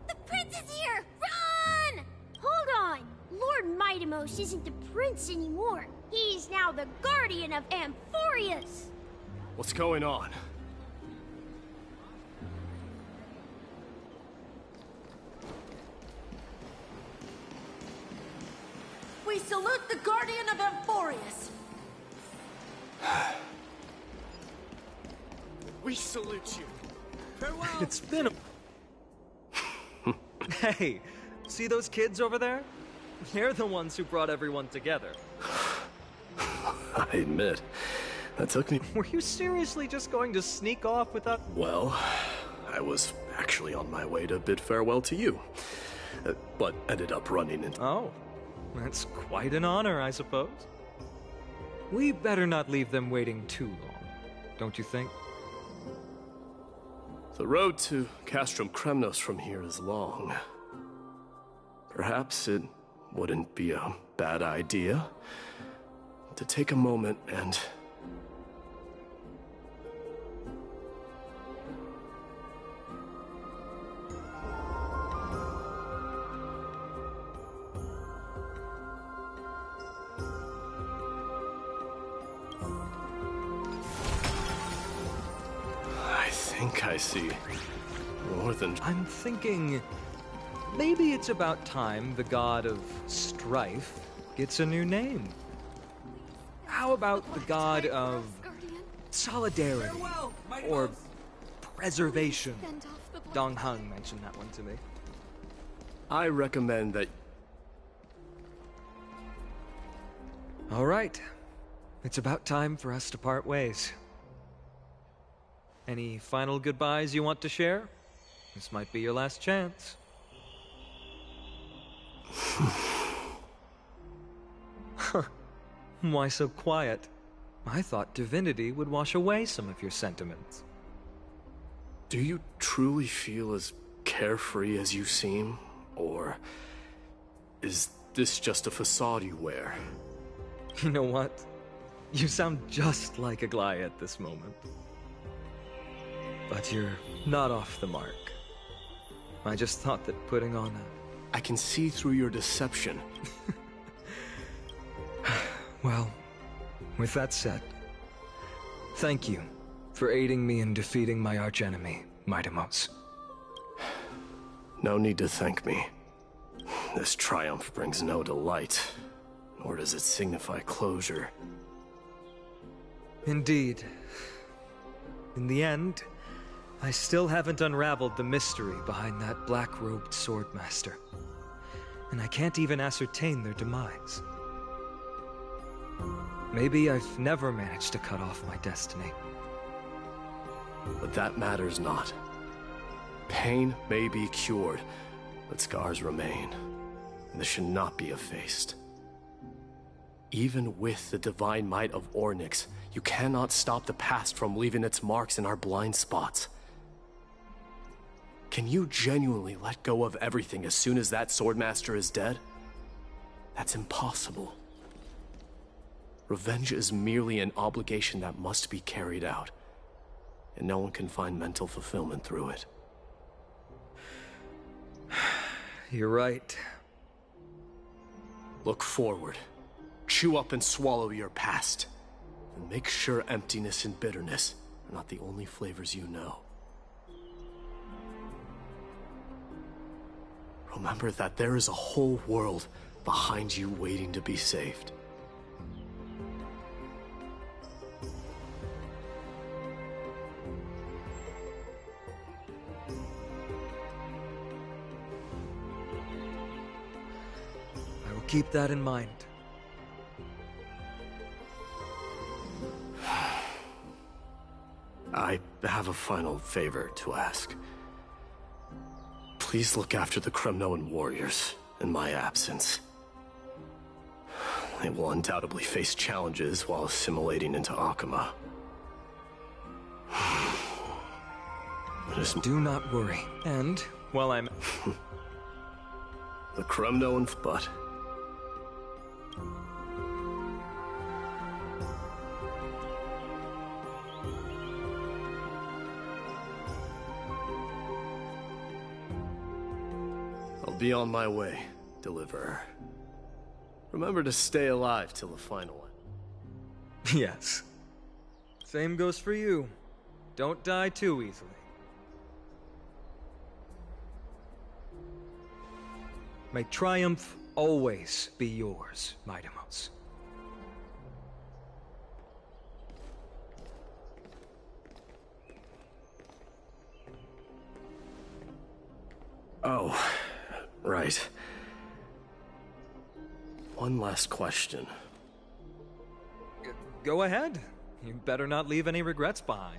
Speaker 7: The prince is here! Run! Hold on! Lord Mightimos isn't the prince anymore. He's now the guardian of Amphorius!
Speaker 12: What's going on?
Speaker 19: We salute the guardian of Amphorius!
Speaker 5: We salute you. Farewell. It's been a... Hey, see those kids over there? They're the ones who brought everyone together.
Speaker 12: I admit, that took me...
Speaker 5: Were you seriously just going to sneak off without...
Speaker 12: Well, I was actually on my way to bid farewell to you, but ended up running into...
Speaker 5: Oh, that's quite an honor, I suppose. We better not leave them waiting too long, don't you think?
Speaker 12: The road to Castrum Kremnos from here is long. Perhaps it wouldn't be a bad idea to take a moment and... think I see more than...
Speaker 5: I'm thinking maybe it's about time the god of strife gets a new name. How about the god of solidarity or preservation? Dong Hung mentioned that one to me.
Speaker 12: I recommend that...
Speaker 5: All right. It's about time for us to part ways. Any final goodbyes you want to share? This might be your last chance. Why so quiet? I thought divinity would wash away some of your sentiments.
Speaker 12: Do you truly feel as carefree as you seem? Or is this just a facade you wear?
Speaker 5: You know what? You sound just like Aglaia at this moment. But you're not off the mark. I just thought that putting on a...
Speaker 12: I can see through your deception.
Speaker 5: Well, with that said, thank you for aiding me in defeating my archenemy, Midamos.
Speaker 12: No need to thank me. This triumph brings no delight, nor does it signify closure.
Speaker 5: Indeed. In the end, I still haven't unraveled the mystery behind that black-robed swordmaster. And I can't even ascertain their demise. Maybe I've never managed to cut off my destiny.
Speaker 12: But that matters not. Pain may be cured, but scars remain. And this should not be effaced. Even with the divine might of Ornyx, you cannot stop the past from leaving its marks in our blind spots. Can you genuinely let go of everything as soon as that swordmaster is dead? That's impossible. Revenge is merely an obligation that must be carried out, and no one can find mental fulfillment through it.
Speaker 5: You're right.
Speaker 12: Look forward. Chew up and swallow your past. And make sure emptiness and bitterness are not the only flavors you know. Remember that there is a whole world behind you waiting to be saved.
Speaker 5: I will keep that in mind.
Speaker 12: I have a final favor to ask. Please look after the Kremnoan warriors in my absence. They will undoubtedly face challenges while assimilating into Akama. Just
Speaker 5: do not worry. And while I'm...
Speaker 12: the Kremnoan butt. Be on my way, Deliverer. Remember to stay alive till the final one.
Speaker 5: Yes. Same goes for you. Don't die too easily. May triumph always be yours, Midamos.
Speaker 12: Oh. Right. One last question.
Speaker 5: Go ahead. You better not leave any regrets behind.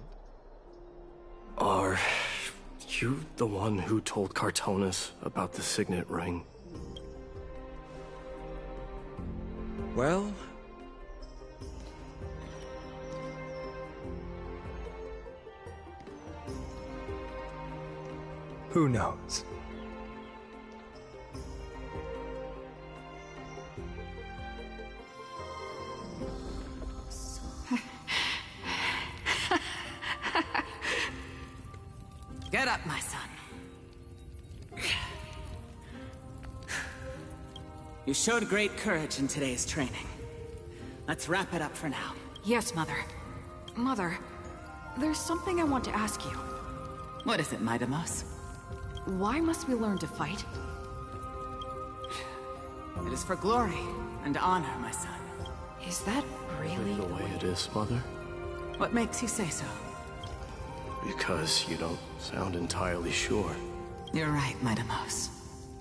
Speaker 12: Are you the one who told Cartonis about the signet ring?
Speaker 5: Well... who knows?
Speaker 20: Get up, my son. You showed great courage in today's training. Let's wrap it up for now.
Speaker 15: Yes, Mother. Mother, there's something I want to ask you.
Speaker 20: What is it, Midamos?
Speaker 15: Why must we learn to fight?
Speaker 20: It is for glory and honor, my son.
Speaker 15: Is that really
Speaker 12: the way it is, Mother?
Speaker 20: What makes you say so?
Speaker 12: Because you don't sound entirely sure.
Speaker 20: You're right, Midamos.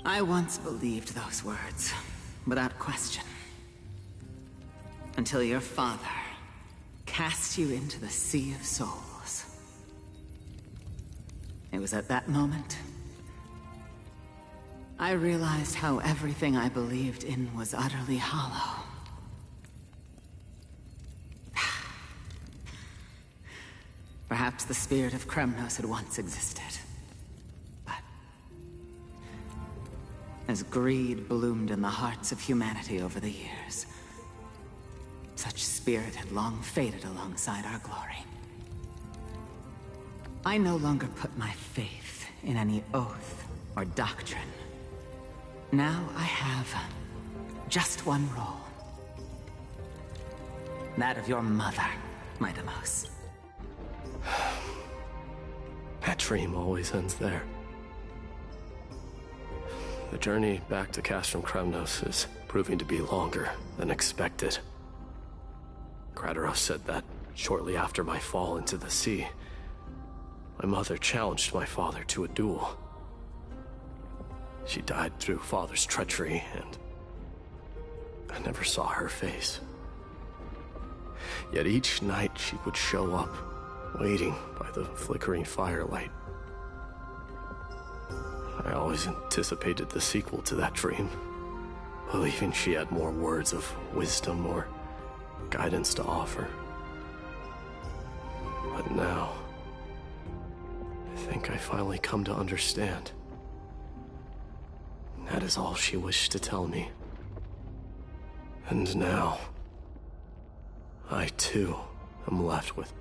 Speaker 20: I once believed those words, without question. Until your father cast you into the Sea of Souls. It was at that moment I realized how everything I believed in was utterly hollow. Perhaps the spirit of Kremnos had once existed. But as greed bloomed in the hearts of humanity over the years, such spirit had long faded alongside our glory. I no longer put my faith in any oath or doctrine. Now I have just one role. That of your mother, Midamos.
Speaker 12: That dream always ends there. The journey back to Castrum Kremnos is proving to be longer than expected. Kratos said that shortly after my fall into the sea, my mother challenged my father to a duel. She died through father's treachery, and I never saw her face. Yet each night she would show up, waiting by the flickering firelight. I always anticipated the sequel to that dream, believing she had more words of wisdom or guidance to offer. But now, I think I finally come to understand. That is all she wished to tell me. And now, I too am left with...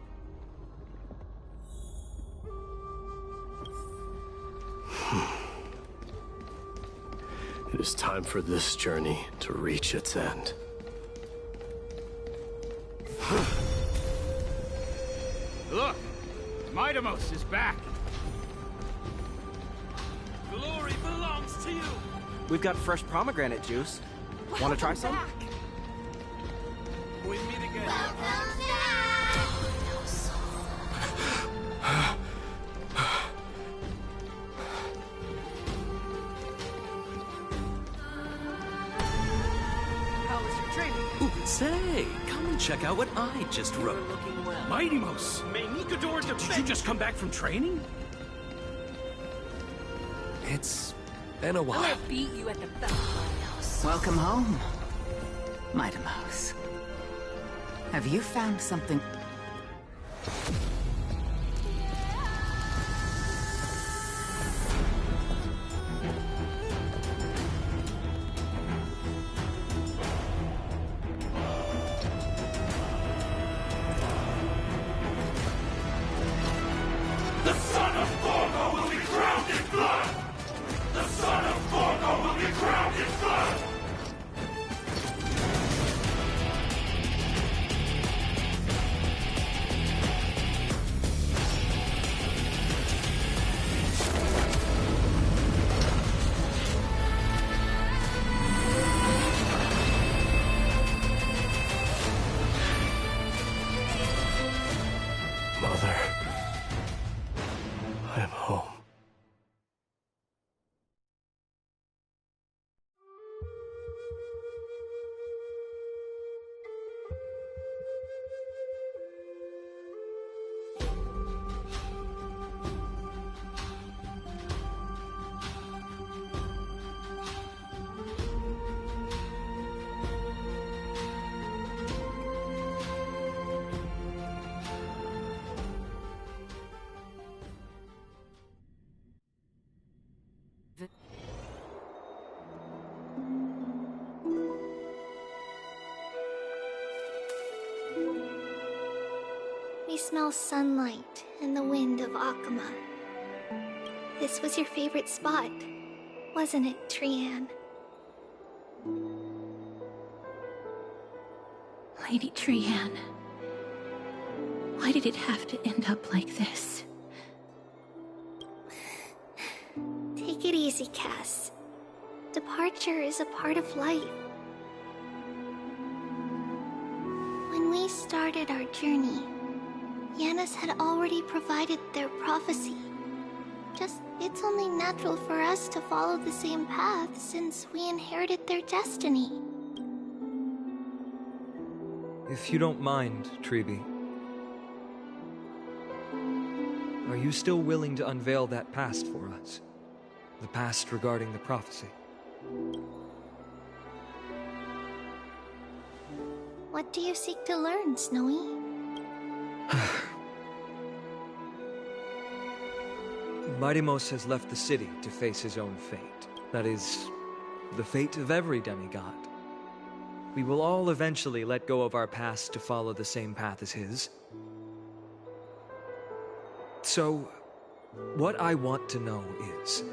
Speaker 12: It is time for this journey to reach its end.
Speaker 10: Look! Midamos is back!
Speaker 16: Glory belongs to you! We've got fresh pomegranate juice. Want to try some?
Speaker 10: We meet again.
Speaker 20: How was your training?
Speaker 13: Ooh, say, come and check out what I just wrote.
Speaker 10: Midamos! Did you just come back from training?
Speaker 13: It's been a while.
Speaker 15: beat you at the belt.
Speaker 20: Welcome home, Midamos. Have you found something?
Speaker 8: The son of Gorgo will be crowned in blood! The son of Gorgo will be crowned in blood!
Speaker 12: Mother, I am home.
Speaker 2: We smell sunlight and the wind of Akama. This was your favorite spot, wasn't it, Trianne?
Speaker 1: Lady Trianne, why did it have to end up like this?
Speaker 2: easy, Cass. Departure is a part of life. When we started our journey, Yanis had already provided their prophecy. It's only natural for us to follow the same path since we inherited their destiny.
Speaker 5: If you don't mind, Treeby, are you still willing to unveil that past for us? The past regarding the prophecy?
Speaker 2: What do you seek to learn, Snowy?
Speaker 5: Midimos has left the city to face his own fate. That is, the fate of every demigod. We will all eventually let go of our past to follow the same path as his. So, what I want to know is,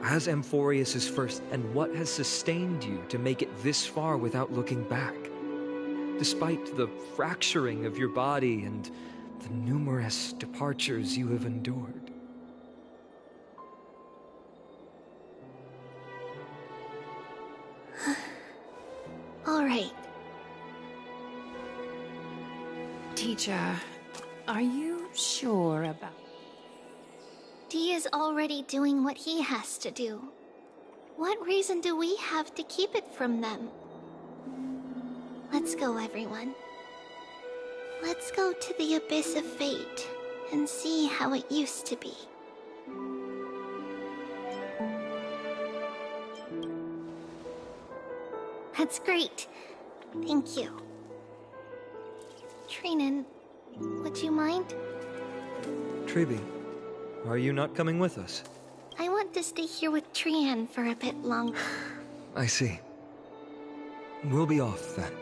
Speaker 5: as Amphorius' first, and what has sustained you to make it this far without looking back? Despite the fracturing of your body and the numerous departures you have endured.
Speaker 2: All right.
Speaker 4: Teacher, are you sure about...
Speaker 2: Dee is already doing what he has to do. What reason do we have to keep it from them? Let's go, everyone. Let's go to the Abyss of Fate and see how it used to be. That's great. Thank you. Trinan, would you mind?
Speaker 5: Treeby, are you not coming with us?
Speaker 2: I want to stay here with Trian for a bit longer.
Speaker 5: I see. We'll be off then.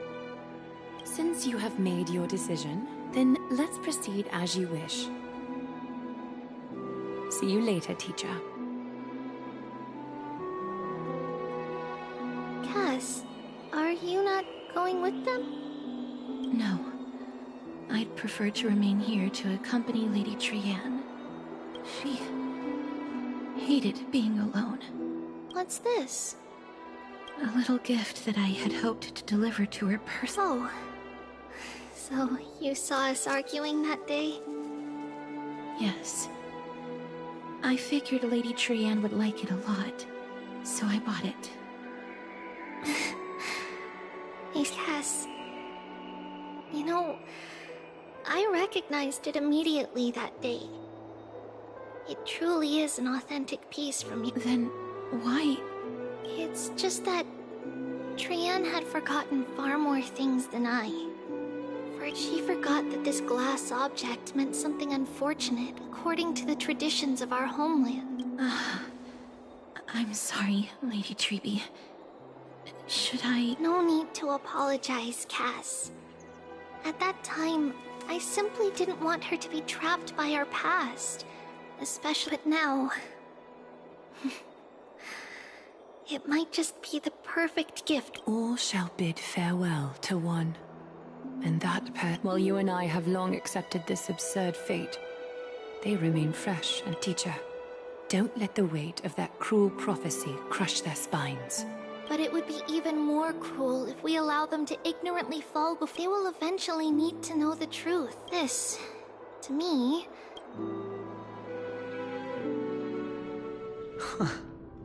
Speaker 4: Since you have made your decision, then let's proceed as you wish. See you later, teacher.
Speaker 2: Cass, are you not going with them?
Speaker 1: No. I'd prefer to remain here to accompany Lady Trian. She hated being alone.
Speaker 2: What's this?
Speaker 1: A little gift that I had hoped to deliver to her personally.
Speaker 2: Oh. So you saw us arguing that day?
Speaker 1: Yes. I figured Lady Trian would like it a lot, so I bought it.
Speaker 2: Cass, you know, I recognized it immediately that day. It truly is an authentic piece from you.
Speaker 1: Then why?
Speaker 2: It's just that Trian had forgotten far more things than I. For she forgot that this glass object meant something unfortunate according to the traditions of our homeland.
Speaker 1: I'm sorry, Lady Treeby. Should I...
Speaker 2: No need to apologize, Cass. At that time, I simply didn't want her to be trapped by our past. Especially now. It might just be the perfect gift.
Speaker 4: All shall bid farewell to one. And that pair, while you and I have long accepted this absurd fate, they remain fresh. And teacher, don't let the weight of that cruel prophecy crush their spines.
Speaker 2: But it would be even more cruel if we allow them to ignorantly fall before they will eventually need to know the truth. This, to me...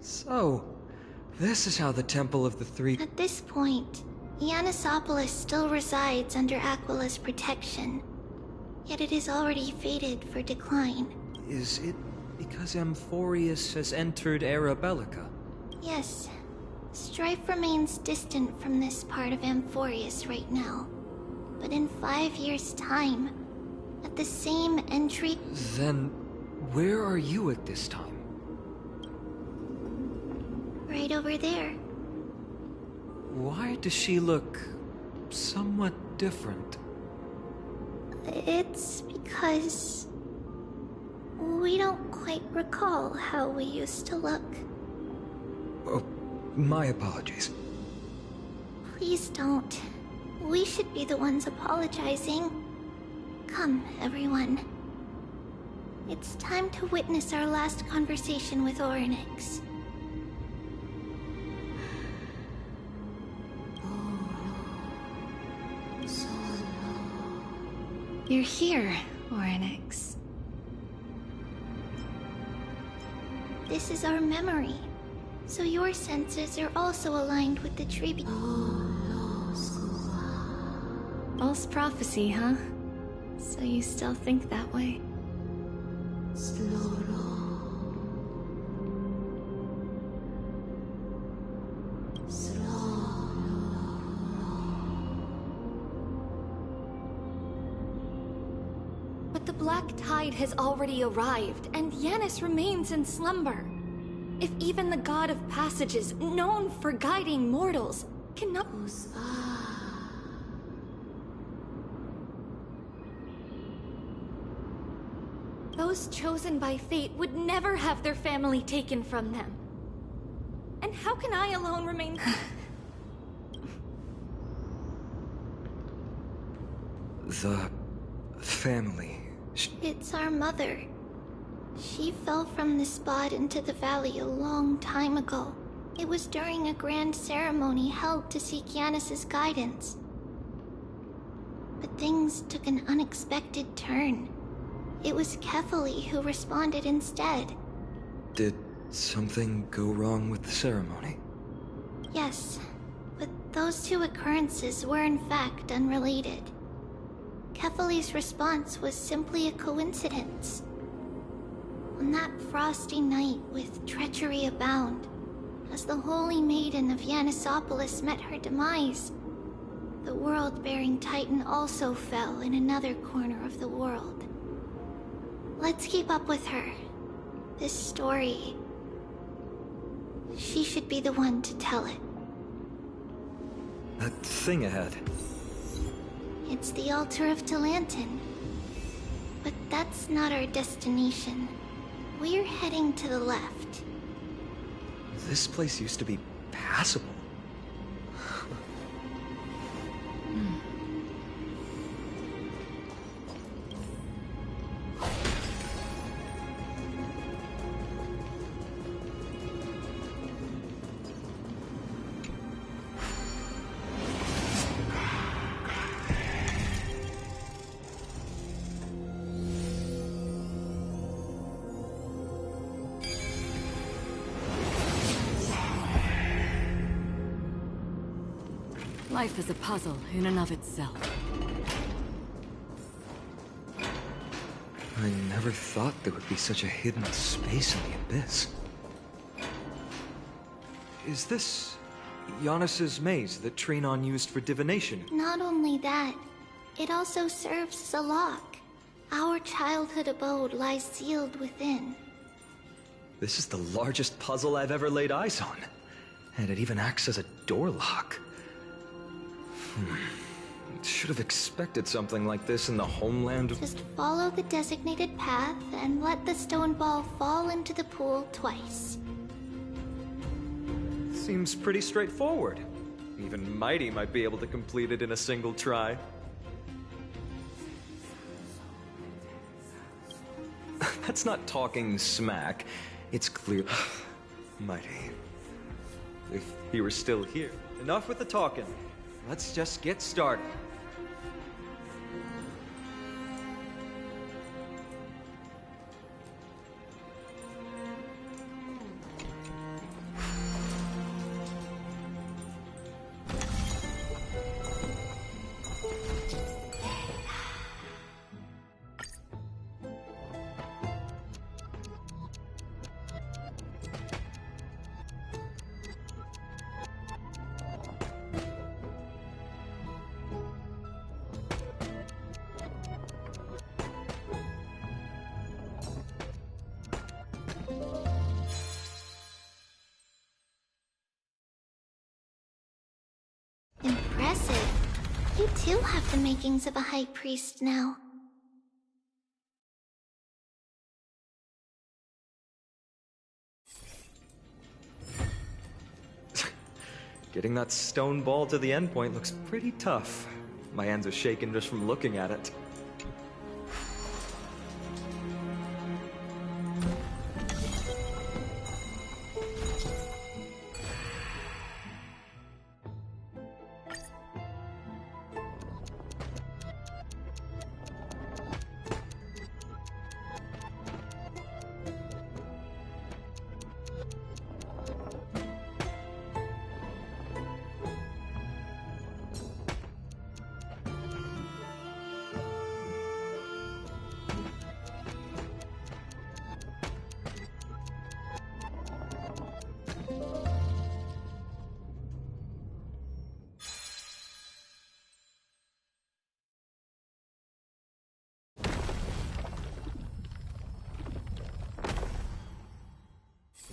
Speaker 5: So, this is how the Temple of the Three...
Speaker 2: At this point, Ianisopolis still resides under Aquila's protection. Yet it is already fated for decline.
Speaker 5: Is it because Amphorius has entered Era Bellica?
Speaker 2: Yes. Strife remains distant from this part of Amphorius right now. But in 5 years' time, at the same entry...
Speaker 5: Then, where are you at this time?
Speaker 2: Right over there.
Speaker 5: Why does she look somewhat different?
Speaker 2: It's because... we don't quite recall how we used to look.
Speaker 5: Oh, my apologies.
Speaker 2: Please don't. We should be the ones apologizing. Come, everyone. It's time to witness our last conversation with Orynyx. You're here, Oryx. This is our memory, so your senses are also aligned with the tree. False prophecy, huh? So you still think that way? But the black tide has already arrived, and Yanis remains in slumber. If even the god of passages, known for guiding mortals, cannot... Those chosen by fate would never have their family taken from them. And how can I alone remain...
Speaker 5: The... family...
Speaker 2: It's our mother. She fell from the spot into the valley a long time ago. It was during a grand ceremony held to seek Yanis's guidance. But things took an unexpected turn. It was Kefali who responded instead.
Speaker 5: Did something go wrong with the ceremony?
Speaker 2: Yes, but those two occurrences were in fact unrelated. Kefali's response was simply a coincidence. On that frosty night with treachery abound, as the Holy Maiden of Yanisopolis met her demise, the world-bearing Titan also fell in another corner of the world. Let's keep up with her. This story... She should be the one to tell it.
Speaker 5: That thing ahead.
Speaker 2: It's the altar of Talantin. But that's not our destination. We're heading to the left.
Speaker 5: This place used to be passable.
Speaker 21: Life is a puzzle in and of itself.
Speaker 5: I never thought there would be such a hidden space in the Abyss. Is this Yanis's maze that Trinon used for divination?
Speaker 2: Not only that, it also serves as a lock. Our childhood abode lies sealed within.
Speaker 5: This is the largest puzzle I've ever laid eyes on. And it even acts as a door lock. Should have expected something like this in the homeland of...
Speaker 2: Just follow the designated path and let the stone ball fall into the pool twice.
Speaker 5: Seems pretty straightforward. Even Mighty might be able to complete it in a single try. That's not talking smack. It's clear... Mighty. If he were still here. Enough with the talking. Let's just get started.
Speaker 2: Impressive. You too have the makings of a high priest now.
Speaker 5: Getting that stone ball to the endpoint looks pretty tough. My hands are shaking just from looking at it.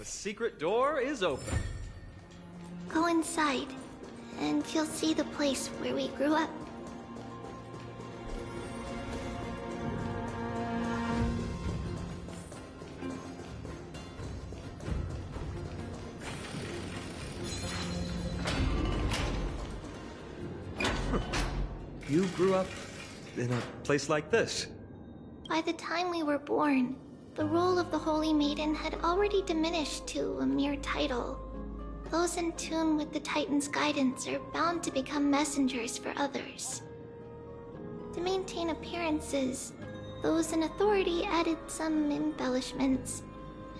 Speaker 14: The secret door is open.
Speaker 2: Go inside, and you'll see the place where we grew up.
Speaker 5: You grew up in a place like this?
Speaker 2: By the time we were born, the role of the Holy Maiden had already diminished to a mere title. Those in tune with the Titan's guidance are bound to become messengers for others. To maintain appearances, those in authority added some embellishments.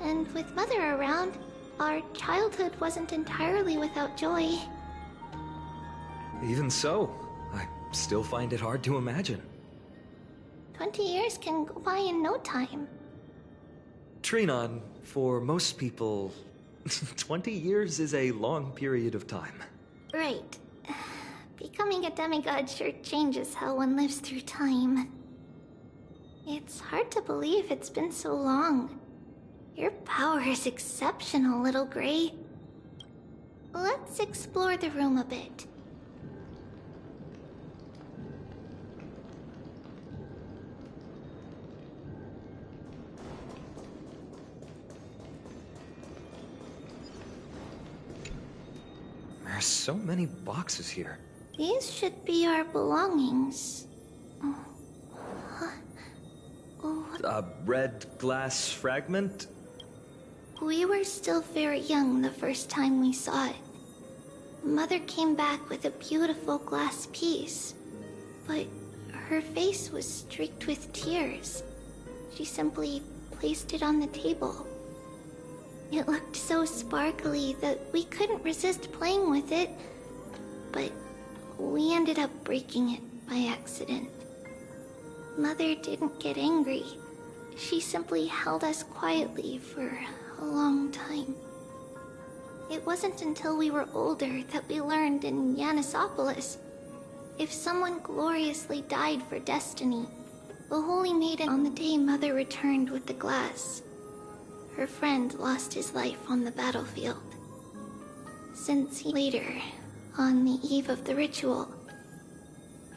Speaker 2: And with Mother around, our childhood wasn't entirely without joy.
Speaker 5: Even so, I still find it hard to imagine.
Speaker 2: 20 years can go by in no time.
Speaker 5: Trinon, for most people, 20 years is a long period of time.
Speaker 2: Right. Becoming a demigod sure changes how one lives through time. It's hard to believe it's been so long. Your power is exceptional, little Gray. Let's explore the room a bit.
Speaker 5: There's so many boxes here.
Speaker 2: These should be our belongings.
Speaker 5: A red glass fragment?
Speaker 2: We were still very young the first time we saw it. Mother came back with a beautiful glass piece, but her face was streaked with tears. She simply placed it on the table. It looked so sparkly that we couldn't resist playing with it, but we ended up breaking it by accident. Mother didn't get angry. She simply held us quietly for a long time. It wasn't until we were older that we learned in Yanisopolis, if someone gloriously died for destiny, the Holy Maiden on the day Mother returned with the glass, her friend lost his life on the battlefield. Since later, on the eve of the ritual,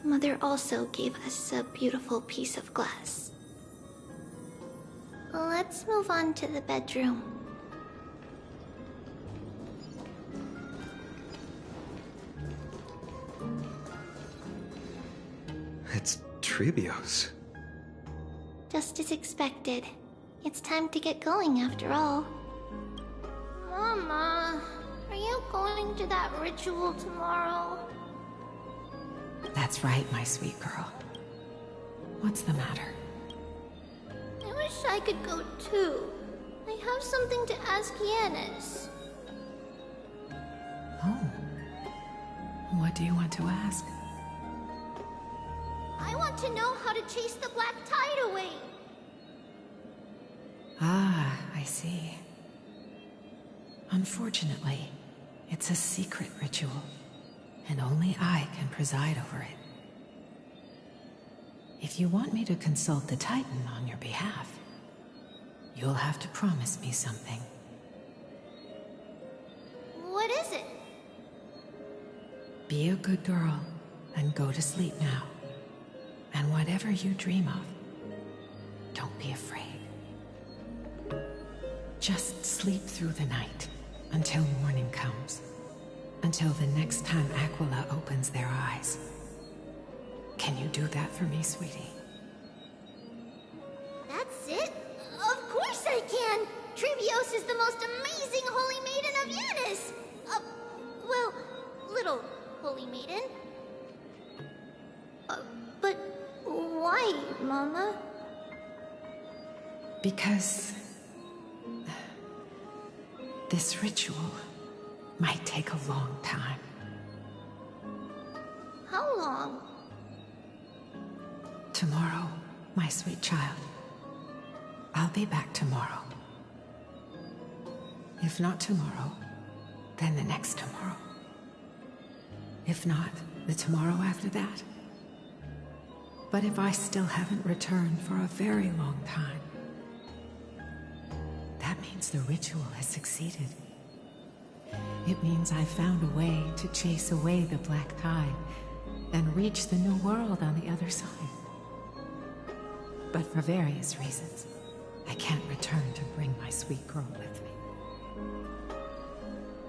Speaker 2: Mother also gave us a beautiful piece of glass. Let's move on to the bedroom.
Speaker 5: It's Tribio's.
Speaker 2: Just as expected. It's time to get going after all. Mama, are you going to that ritual tomorrow?
Speaker 20: That's right, my sweet girl. What's the matter?
Speaker 2: I wish I could go too. I have something to ask Yanis.
Speaker 20: Oh. What do you want to ask?
Speaker 2: I want to know how to chase the black tide away.
Speaker 20: Ah, I see. Unfortunately, it's a secret ritual, and only I can preside over it. If you want me to consult the Titan on your behalf, you'll have to promise me something.
Speaker 2: What is it?
Speaker 20: Be a good girl, and go to sleep now. And whatever you dream of, don't be afraid. Just sleep through the night, until morning comes. Until the next time Aquila opens their eyes. Can you do that for me, sweetie?
Speaker 2: That's it? Of course I can! Trivios is the most amazing Holy Maiden of Yanis! Well, little Holy Maiden. But why, Mama?
Speaker 20: Because this ritual might take a long time.
Speaker 2: How long?
Speaker 20: Tomorrow, my sweet child. I'll be back tomorrow. If not tomorrow, then the next tomorrow. If not, the tomorrow after that. But if I still haven't returned for a very long time, that means means the ritual has succeeded. It means I've found a way to chase away the black tide and reach the new world on the other side. But for various reasons, I can't return to bring my sweet girl with me.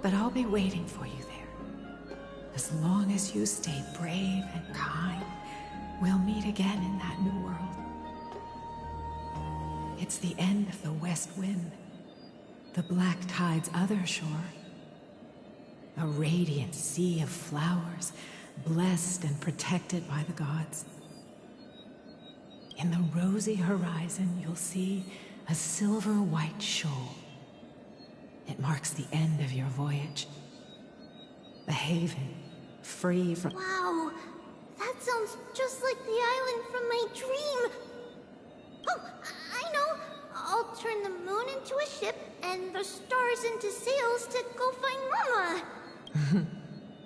Speaker 20: But I'll be waiting for you there. As long as you stay brave and kind, we'll meet again in that new world. It's the end of the West Wind, the black tide's other shore. A radiant sea of flowers, blessed and protected by the gods. In the rosy horizon, you'll see a silver-white shoal. It marks the end of your voyage. A haven, free from...
Speaker 7: Wow, that sounds just like the island from my dream. Oh, I know. I'll turn the moon into a ship and the stars into sails to go find Mama.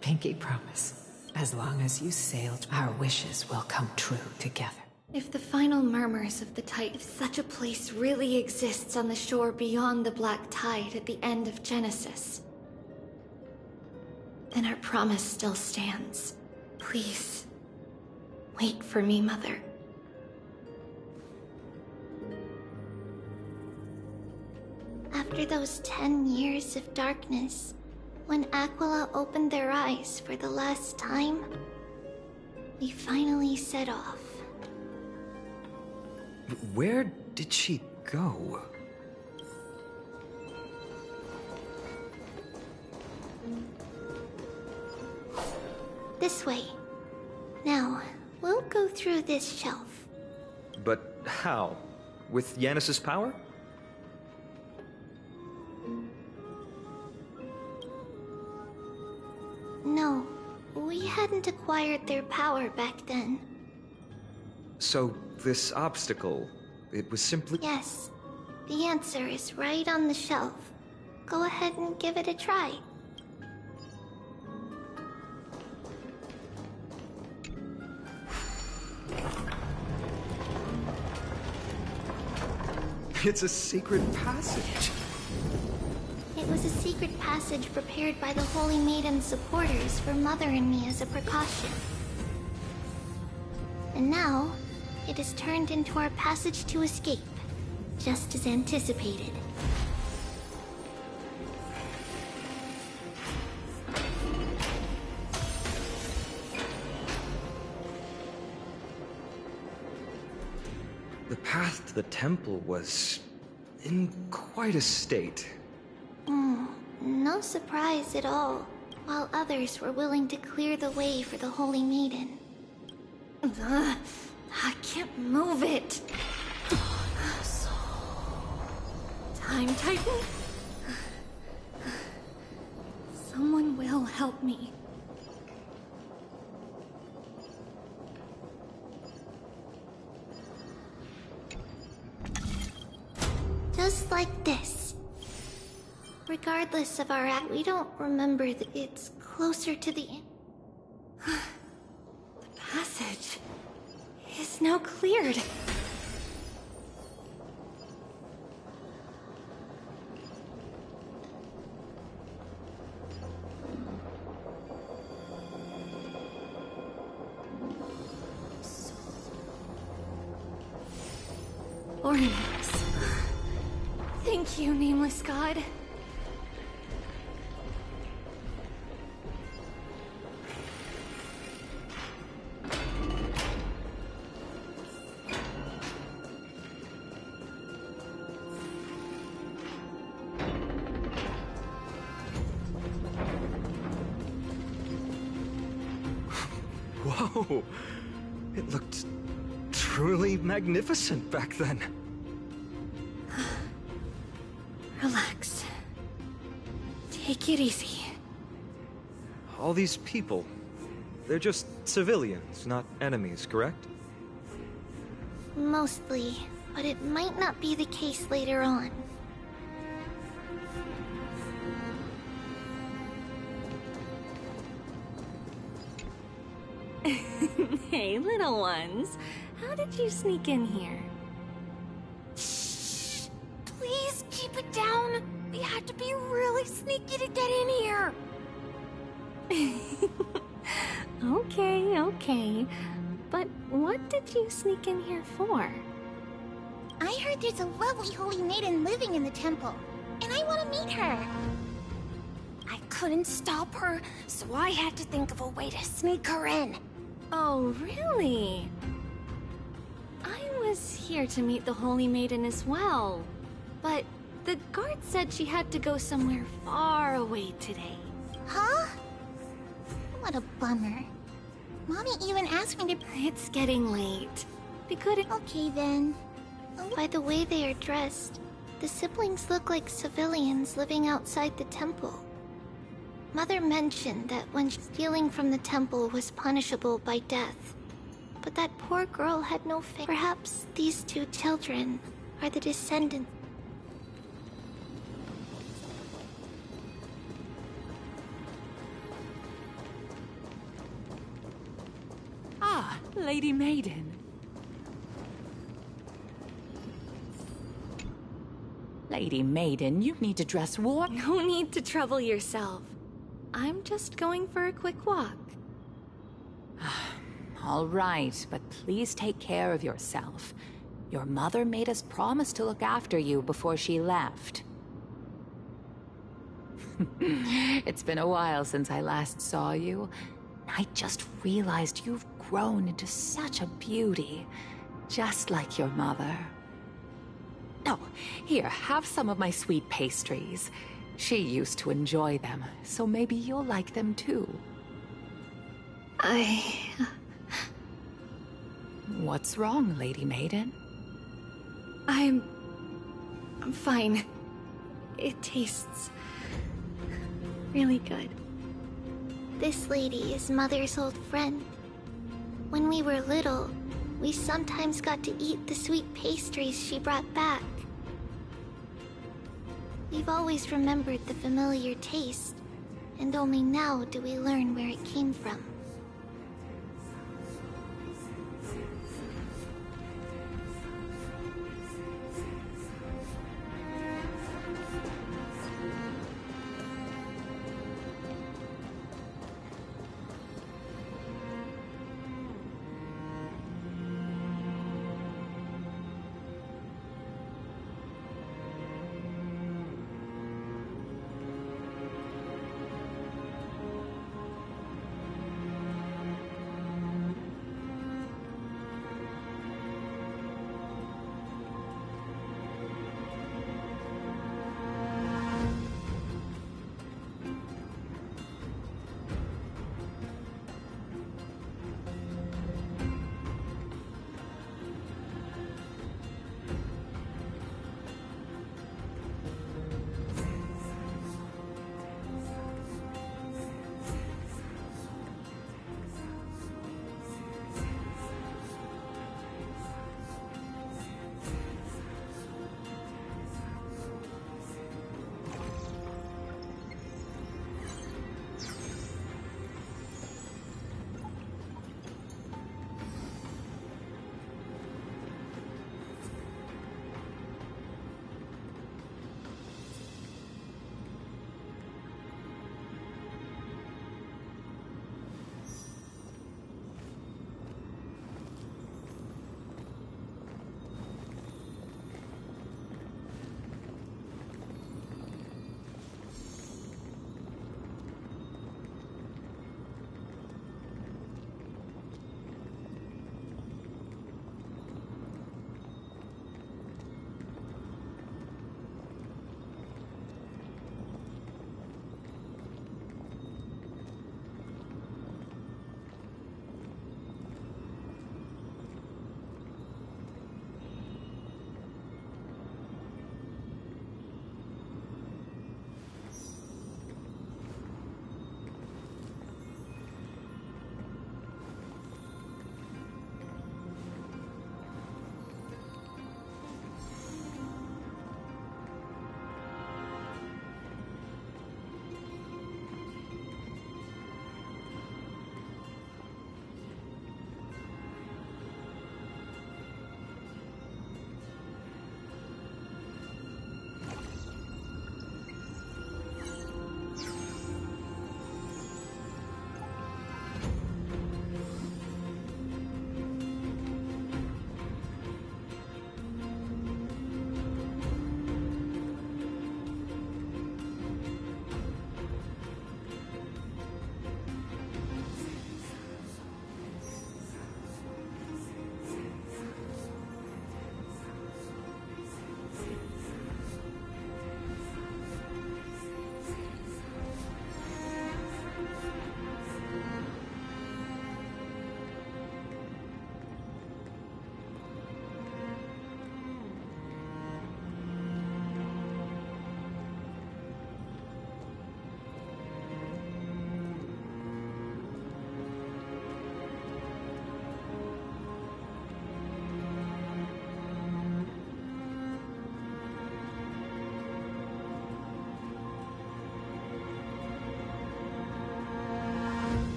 Speaker 20: Pinky promise. As long as you sailed, our wishes will come true together.
Speaker 2: If the final murmurs of the tide, if such a place really exists on the shore beyond the black tide at the end of Genesis, then our promise still stands. Please, wait for me, Mother. After those 10 years of darkness, when Aquila opened their eyes for the last time, we finally set off.
Speaker 5: Where did she go?
Speaker 7: This way. Now, we'll go through this shelf.
Speaker 5: But how? With Yanis's power?
Speaker 7: No, we hadn't acquired their power back then.
Speaker 5: So, this obstacle, it was simply...
Speaker 7: Yes, the answer is right on the shelf. Go ahead and give it a try.
Speaker 5: It's a secret passage.
Speaker 7: It was a secret passage prepared by the Holy Maiden's supporters for Mother and me as a precaution. And now, it is turned into our passage to escape, just as anticipated.
Speaker 5: The path to the temple was in quite a state.
Speaker 7: No surprise at all, while others were willing to clear the way for the Holy Maiden.
Speaker 2: I can't move it. Time Titan? Someone will help me.
Speaker 7: Just like this. Regardless of our act, we don't remember that it's closer to the end.
Speaker 2: The passage is now cleared. Ornaments. Thank you, nameless god.
Speaker 5: Whoa! It looked truly magnificent back then.
Speaker 2: Relax. Take it easy.
Speaker 5: All these people, they're just civilians, not enemies, correct?
Speaker 7: Mostly, but it might not be the case later on.
Speaker 9: Hey, little ones. How did you sneak in here?
Speaker 7: Shh! Please keep it down.
Speaker 9: really sneaky to get in here. Okay. But what did you sneak in here for?
Speaker 7: I heard there's a lovely holy maiden living in the temple, and I want to meet her. I couldn't stop her, so I had to think of a way to sneak her in.
Speaker 9: Oh, really? I was here to meet the Holy Maiden as well, but the guard said she had to go somewhere far away today.
Speaker 7: Huh? What a bummer. Mommy even asked me to...
Speaker 9: It's getting late. We couldn't...
Speaker 7: Okay then.
Speaker 2: By the way they are dressed, the siblings look like civilians living outside the temple. Mother mentioned that when stealing from the temple was punishable by death, but that poor girl had no faith. Perhaps these two children are the descendants.
Speaker 21: Ah, Lady Maiden. Lady Maiden, you need to dress warm.
Speaker 9: No need to trouble yourself. I'm just going for a quick walk.
Speaker 21: All right, but please take care of yourself. Your mother made us promise to look after you before she left. It's been a while since I last saw you. I just realized you've grown into such a beauty, just like your mother. Oh, here, have some of my sweet pastries. She used to enjoy them, so maybe you'll like them too. What's wrong, Lady Maiden?
Speaker 9: I'm fine. It tastes really good.
Speaker 2: This lady is Mother's old friend. When we were little, we sometimes got to eat the sweet pastries she brought back. We've always remembered the familiar taste, and only now do we learn where it came from.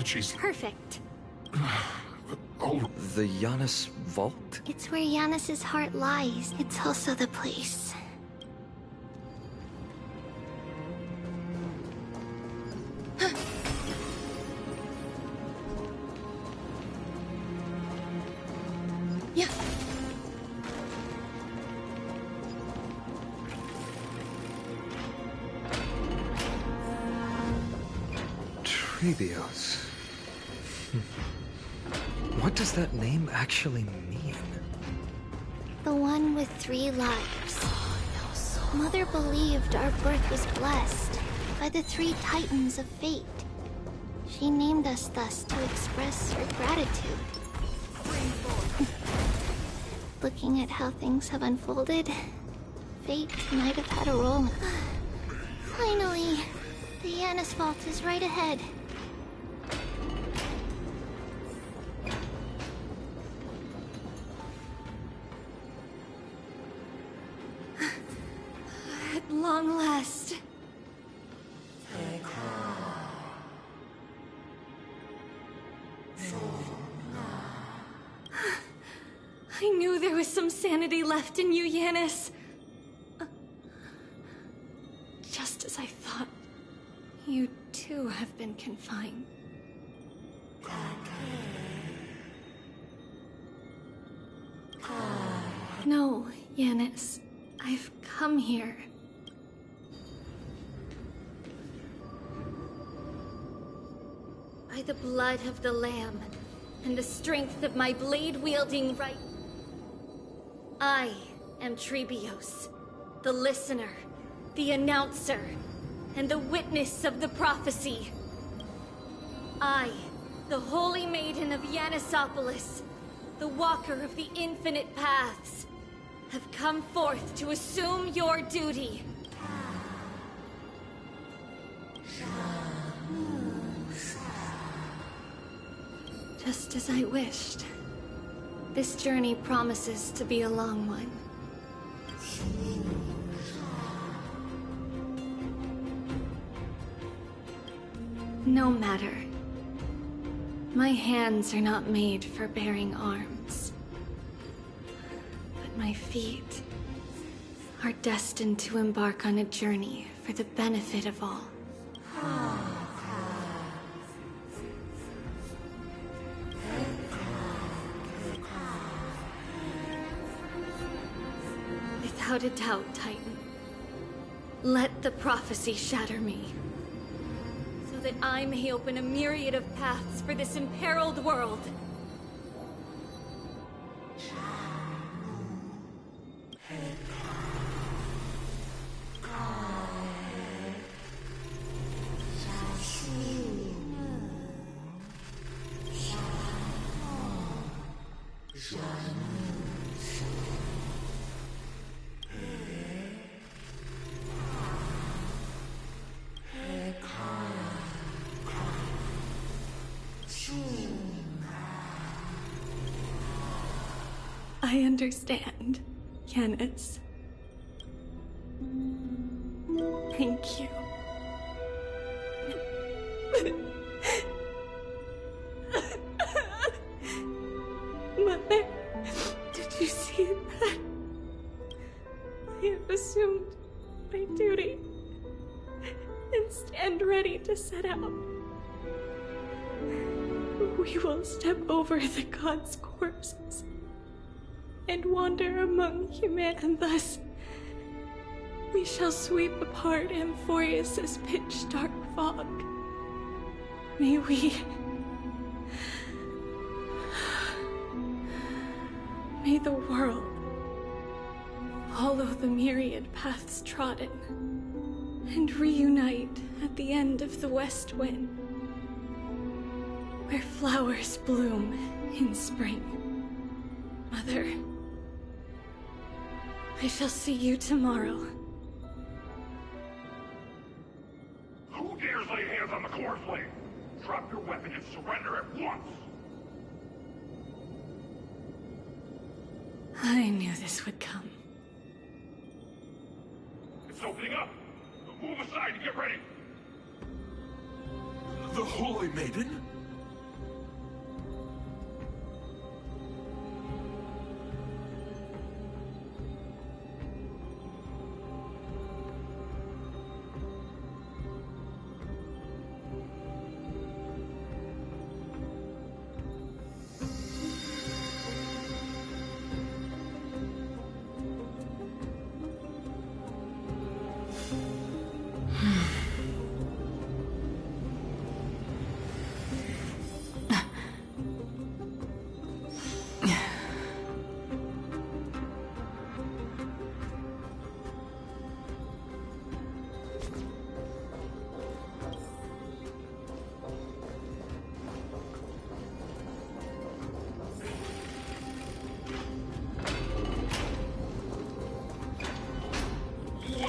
Speaker 11: apologies.
Speaker 7: Perfect.
Speaker 5: The Janus Vault?
Speaker 2: It's where Janus's heart lies. It's also the place.
Speaker 15: Yeah.
Speaker 5: Trebios. What does that name actually mean?
Speaker 2: The one with 3 lives. Mother believed our birth was blessed by the 3 titans of fate. She named us thus to express her gratitude. Looking at how things have unfolded, fate might have had a role. Finally, the Janus Vault is right ahead.
Speaker 9: At long last. I knew there was some sanity left in you, Janus. Just as I thought, you too have been confined. No, Janus. I've come here. By the blood of the Lamb, and the strength of my blade-wielding right... I am Trebios, the listener, the announcer, and the witness of the prophecy. I, the Holy Maiden of Yanisopolis, the walker of the infinite paths, have come forth to assume your duty. Just as I wished. This journey promises to be a long one. No matter. My hands are not made for bearing arms. But my feet are destined to embark on a journey for the benefit of all. Without a doubt, Titan. Let the prophecy shatter me, so that I may open a myriad of paths for this imperiled world. I understand, Janus. Thank you. Mother, did you see that? I have assumed my duty and stand ready to set out. We will step over the gods' corpses and wander among human, and thus we shall sweep apart Amphorius's pitch-dark fog. May the world follow the myriad paths trodden and reunite at the end of the West Wind, where flowers bloom in spring. Mother, I shall see you tomorrow.
Speaker 11: Who dares lay hands on the core flame? Drop your weapon and surrender at once!
Speaker 9: I knew this would come.
Speaker 11: It's opening up! Move aside and get ready! The Holy Maiden?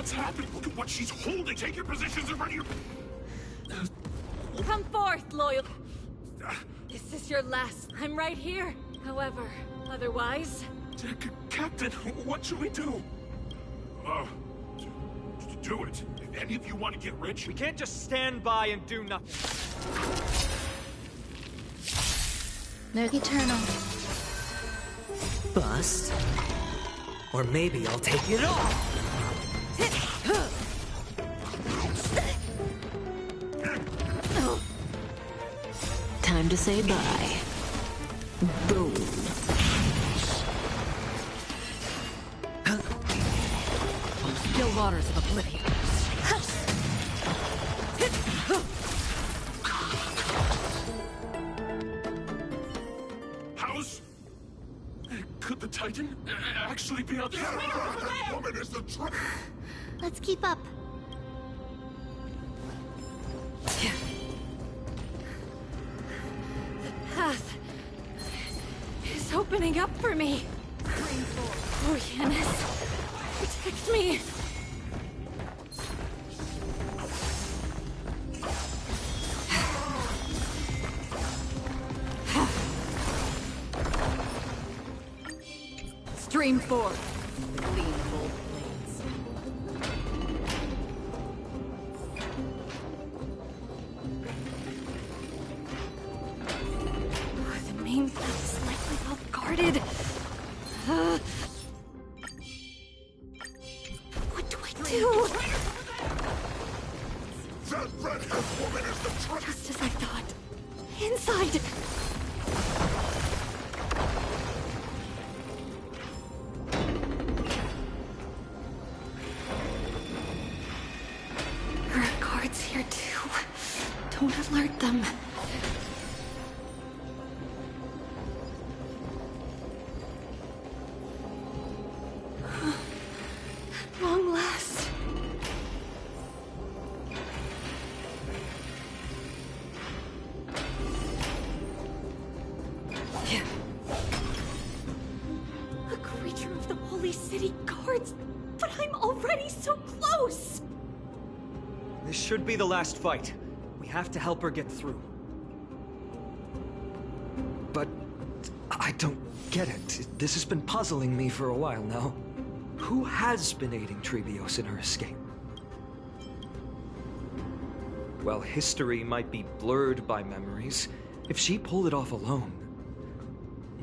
Speaker 8: What's happening? Look at what she's holding. Take your positions in front of you.
Speaker 19: Come forth, loyal. This is your last. I'm right here. However, otherwise...
Speaker 8: Captain, what should we do? Do it. If any of you want to get rich...
Speaker 14: We can't just stand by and do nothing.
Speaker 1: They're eternal.
Speaker 13: Bust. Or maybe I'll take it all!
Speaker 4: Time to say bye. Boom.
Speaker 19: Still waters of oblivion.
Speaker 8: How's... Could the Titan actually be out there? That woman is the
Speaker 2: Let's keep up.
Speaker 19: The path is opening up for me. Oh, Yanis, protect me. Stream forth. Lean both blades. Oh, the main path is likely well guarded. What do I do?
Speaker 8: That redhead woman is the traitor!
Speaker 19: Just as I thought. Inside! There are guards here too. Don't alert them. At long last. A creature of the Holy City guards, but I'm already so close!
Speaker 14: This should be the last fight. We have to help her get through.
Speaker 5: But I don't get it. This has been puzzling me for a while now. Who has been aiding Trebios in her escape? While history might be blurred by memories, if she pulled it off alone,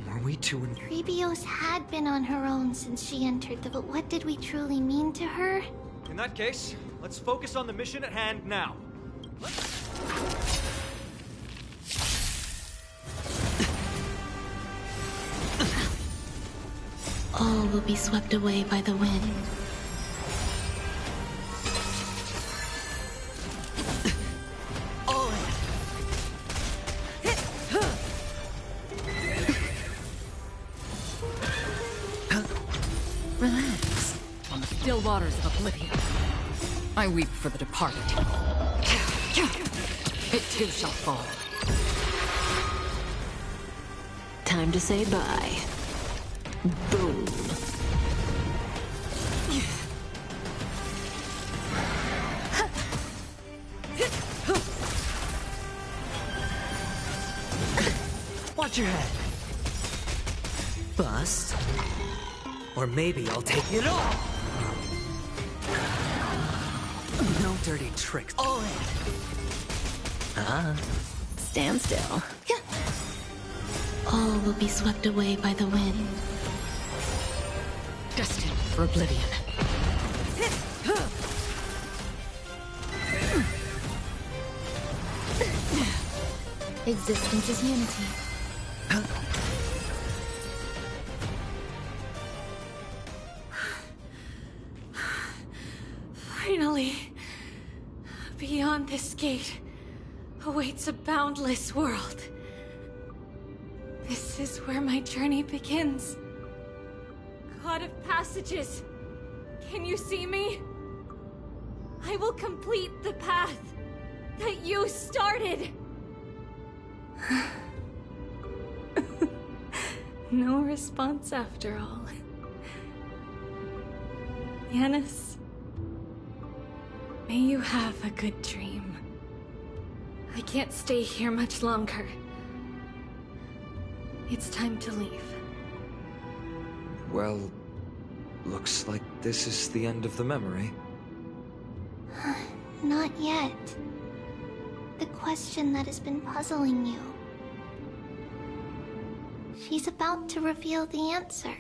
Speaker 5: were we to...
Speaker 2: Trebios had been on her own since she entered the... But what did we truly mean to her?
Speaker 14: In that case, let's focus on the mission at hand now.
Speaker 1: All will be swept away by the wind.
Speaker 19: Relax. On the still waters of oblivion. I weep for the departed. It too shall fall.
Speaker 4: Time to say bye. Boom.
Speaker 13: Watch your head. Bust. Or maybe I'll take it all! No dirty tricks. All in.
Speaker 4: Stand still.
Speaker 1: All will be swept away by the wind.
Speaker 19: Destined for oblivion.
Speaker 1: Existence is unity.
Speaker 19: Finally, beyond this gate awaits a boundless world. This is where my journey begins. God of passages, can you see me? I will complete the path that you started. No response after all. Yanis, May you have a good dream. I can't stay here much longer. It's time to leave.
Speaker 5: Well, looks like this is the end of the memory.
Speaker 2: Not yet. The question that has been puzzling you. She's about to reveal the answer.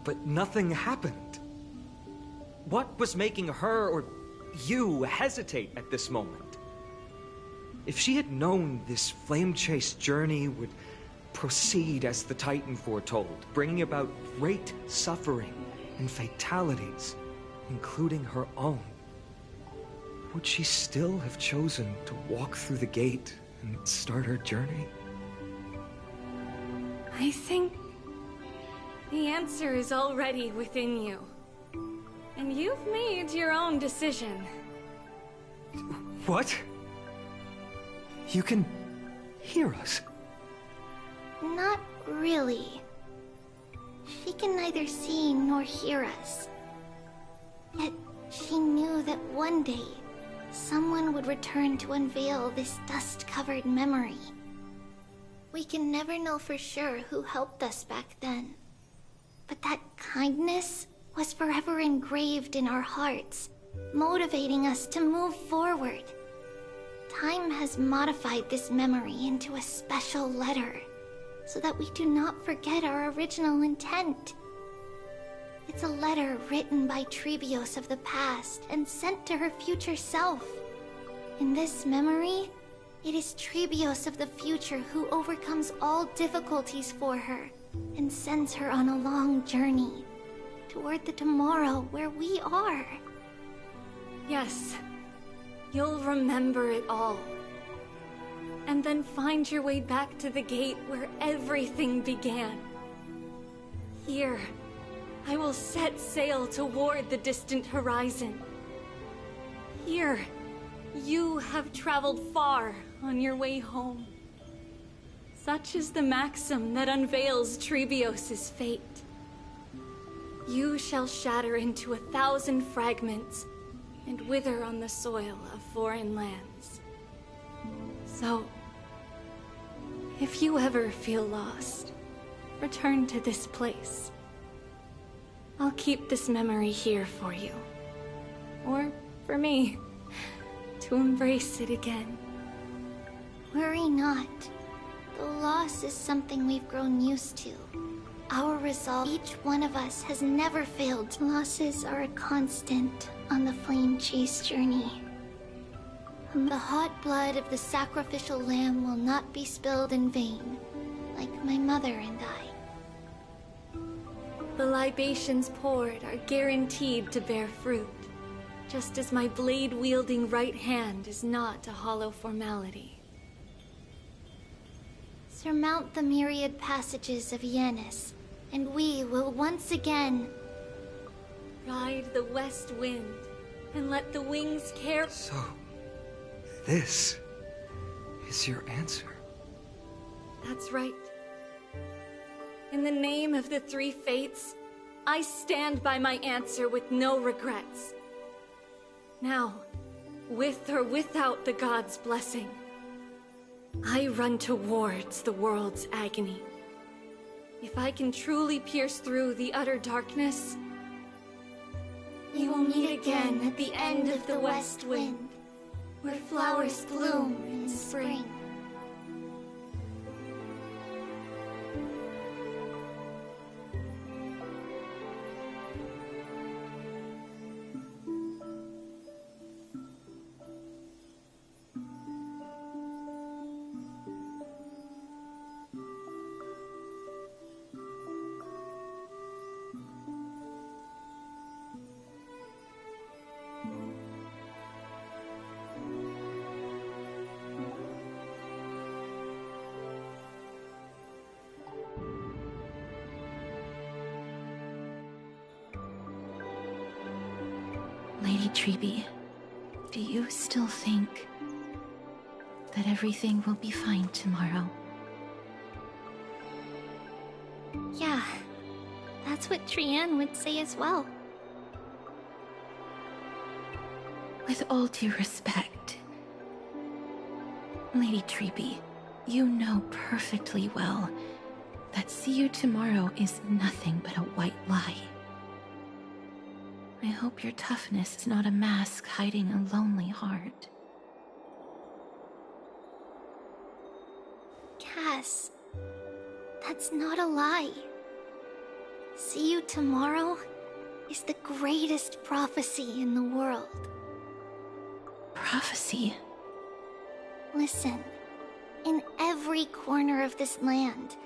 Speaker 14: But nothing happened. What was making her or you hesitate at this moment? If she had known this flame-chased journey would proceed as the Titan foretold, bringing about great suffering and fatalities, including her own, would she still have chosen to walk through the gate and start her journey?
Speaker 19: I think the answer is already within you. And you've made your own decision.
Speaker 14: What? You can hear us?
Speaker 2: Not really. She can neither see nor hear us. Yet she knew that one day, someone would return to unveil this dust-covered memory. We can never know for sure who helped us back then. But that kindness was forever engraved in our hearts, motivating us to move forward. Time has modified this memory into a special letter, so that we do not forget our original intent. It's a letter written by Trebios of the past and sent to her future self. In this memory, it is Trebios of the future who overcomes all difficulties for her and sends her on a long journey toward the tomorrow where we are.
Speaker 19: Yes, you'll remember it all. And then find your way back to the gate where everything began. Here, I will set sail toward the distant horizon. Here, you have traveled far on your way home. Such is the maxim that unveils Trebios' fate. You shall shatter into 1,000 fragments and wither on the soil of foreign lands. So, if you ever feel lost, return to this place. I'll keep this memory here for you. Or for me, to embrace it again.
Speaker 2: Worry not. The loss is something we've grown used to. Our resolve, each one of us, has never failed. Losses are a constant on the flame-chase journey. The hot blood of the sacrificial lamb will not be spilled in vain, like my mother and I.
Speaker 19: The libations poured are guaranteed to bear fruit, just as my blade-wielding right hand is not a hollow formality.
Speaker 2: Surmount the myriad passages of Yanis, and we will once again
Speaker 19: ride the west wind and let the wings carry.
Speaker 5: So, this is your answer.
Speaker 19: That's right. In the name of the three fates, I stand by my answer with no regrets. Now, with or without the gods' blessing, I run towards the world's agony. If I can truly pierce through the utter darkness, we will meet again at the end of the west wind, where flowers bloom in spring.
Speaker 1: Lady Trebi, do you still think that everything will be fine tomorrow?
Speaker 2: Yeah, that's what Trian would say as well.
Speaker 1: all due respect, Lady Treeby, you know perfectly well that see you tomorrow is nothing but a white lie. I hope your toughness is not a mask hiding a lonely heart.
Speaker 2: Cass, that's not a lie. See you tomorrow is the greatest prophecy in the world.
Speaker 1: Prophecy?
Speaker 2: Listen, in every corner of this land,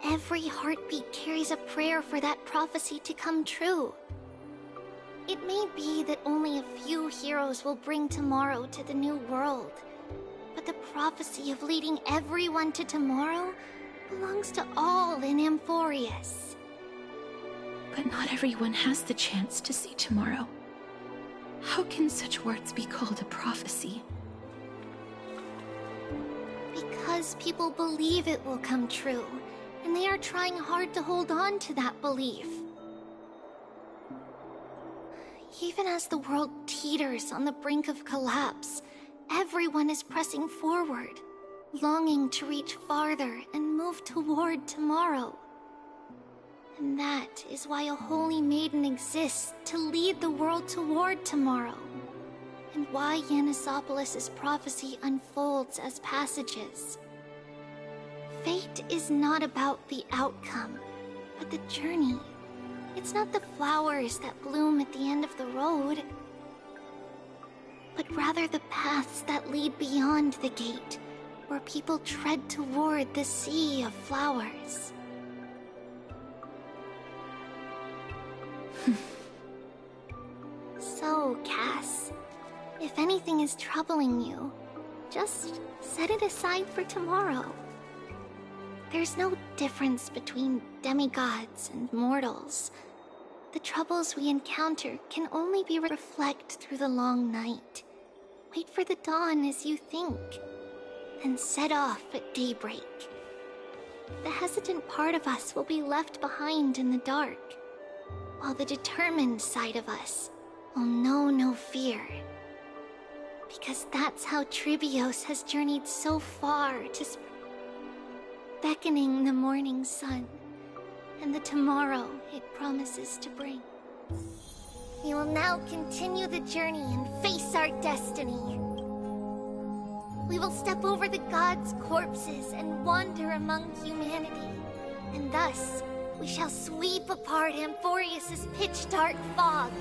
Speaker 2: every heartbeat carries a prayer for that prophecy to come true. It may be that only a few heroes will bring tomorrow to the new world, but the prophecy of leading everyone to tomorrow belongs to all in Amphorius.
Speaker 1: But not everyone has the chance to see tomorrow. How can such words be called a prophecy?
Speaker 2: Because people believe it will come true, and they are trying hard to hold on to that belief. Even as the world teeters on the brink of collapse, everyone is pressing forward, longing to reach farther and move toward tomorrow. And that is why a holy maiden exists to lead the world toward tomorrow, and why Yanisopolis' prophecy unfolds as passages. Fate is not about the outcome, but the journey. It's not the flowers that bloom at the end of the road, but rather the paths that lead beyond the gate, where people tread toward the sea of flowers. So, Cass, if anything is troubling you, just set it aside for tomorrow. There's no difference between demigods and mortals. The troubles we encounter can only be reflected through the long night. Wait for the dawn as you think, then set off at daybreak. The hesitant part of us will be left behind in the dark, while the determined side of us will know no fear. Because that's how Tribios has journeyed so far to beckoning the morning sun and the tomorrow it promises to bring. We will now continue the journey and face our destiny. We will step over the gods' corpses and wander among humanity, and thus we shall sweep apart Amphorius' pitch-dark fog.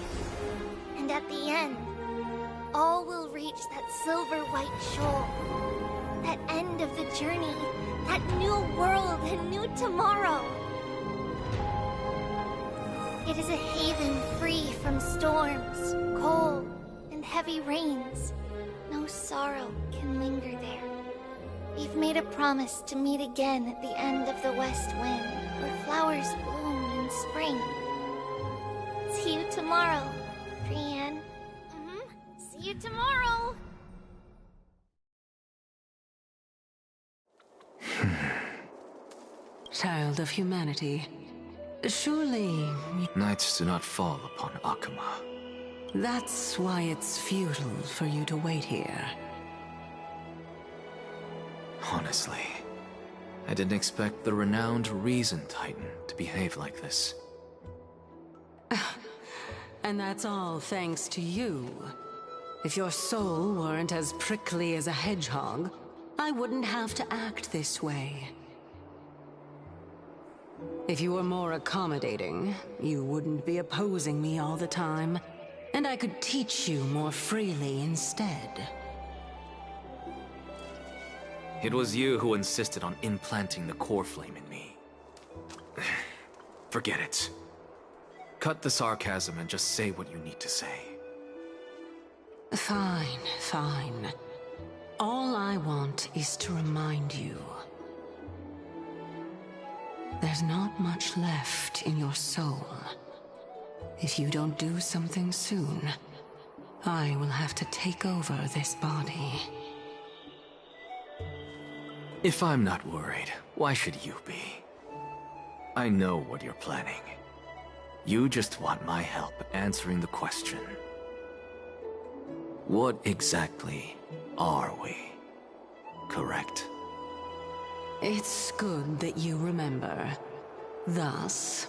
Speaker 2: And at the end, all will reach that silver-white shoal. That end of the journey, that new world and new tomorrow. It is a haven free from storms, cold, and heavy rains. No sorrow can linger there. We've made a promise to meet again at the end of the West Wind, where flowers bloom in spring. See you tomorrow, Brienne.
Speaker 7: See you tomorrow!
Speaker 17: Child of humanity, surely...
Speaker 6: Nights do not fall upon Akuma.
Speaker 17: That's why it's futile for you to wait here.
Speaker 6: Honestly, I didn't expect the renowned Reason Titan to behave like this.
Speaker 17: And that's all thanks to you. If your soul weren't as prickly as a hedgehog, I wouldn't have to act this way. If you were more accommodating, you wouldn't be opposing me all the time, and I could teach you more freely instead.
Speaker 6: It was you who insisted on implanting the core flame in me. Forget it. Cut the sarcasm and just say what you need to say.
Speaker 17: Fine, fine. All I want is to remind you. There's not much left in your soul. If you don't do something soon, I will have to take over this body.
Speaker 6: If I'm not worried, why should you be? I know what you're planning. You just want my help answering the question. What exactly are we? Correct?
Speaker 17: It's good that you remember. Thus,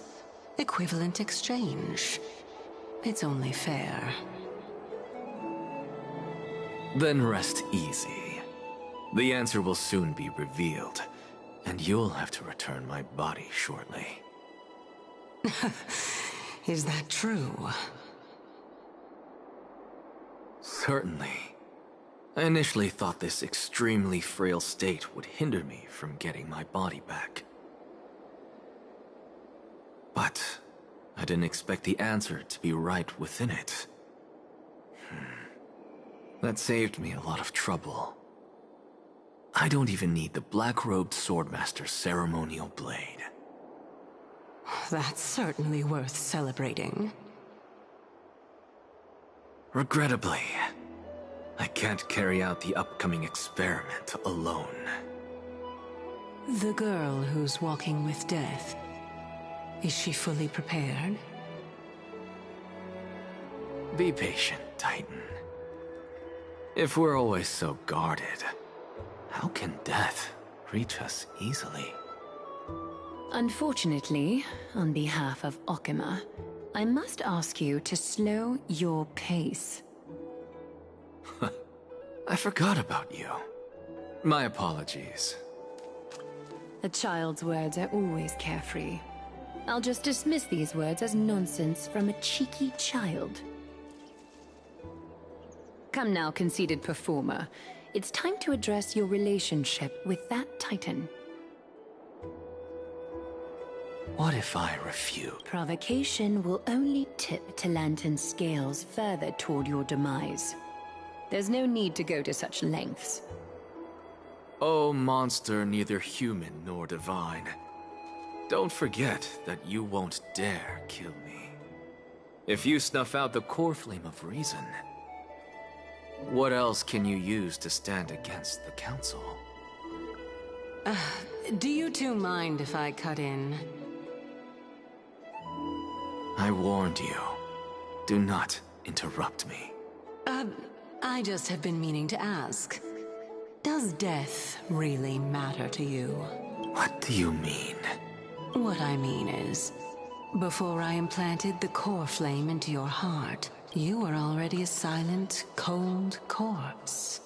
Speaker 17: equivalent exchange. It's only fair.
Speaker 6: Then rest easy. The answer will soon be revealed, and you'll have to return my body shortly.
Speaker 17: Is that true?
Speaker 6: Certainly. I initially thought this extremely frail state would hinder me from getting my body back. But I didn't expect the answer to be right within it. That saved me a lot of trouble. I don't even need the black-robed swordmaster's ceremonial blade.
Speaker 17: That's certainly worth celebrating.
Speaker 6: Regrettably, I can't carry out the upcoming experiment alone.
Speaker 17: The girl who's walking with death, is she fully prepared?
Speaker 6: Be patient, Titan. If we're always so guarded, how can death reach us easily?
Speaker 4: Unfortunately, on behalf of Okima, I must ask you to slow your pace.
Speaker 6: I forgot about you. My apologies.
Speaker 4: A child's words are always carefree. I'll just dismiss these words as nonsense from a cheeky child. Come now, conceited performer. It's time to address your relationship with that Titan.
Speaker 6: What if I refuse?
Speaker 4: Provocation will only tip Talantan's scales further toward your demise. There's no need to go to such lengths.
Speaker 6: Oh, monster neither human nor divine. Don't forget that you won't dare kill me. If you snuff out the core flame of reason, what else can you use to stand against the Council?
Speaker 17: Do you two mind if I cut in?
Speaker 6: I warned you. Do not interrupt me.
Speaker 17: I just have been meaning to ask. Does death really matter to you?
Speaker 6: What do you mean?
Speaker 17: What I mean is, before I implanted the core flame into your heart, you were already a silent, cold corpse.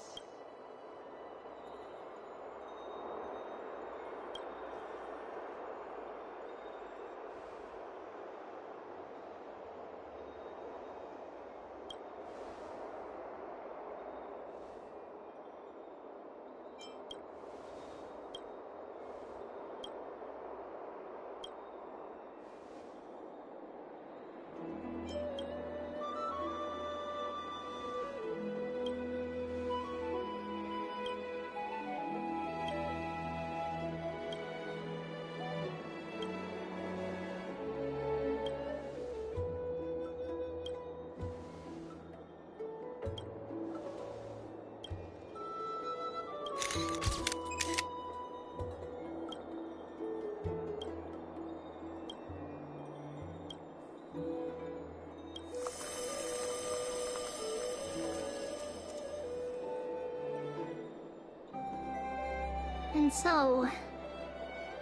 Speaker 2: And so,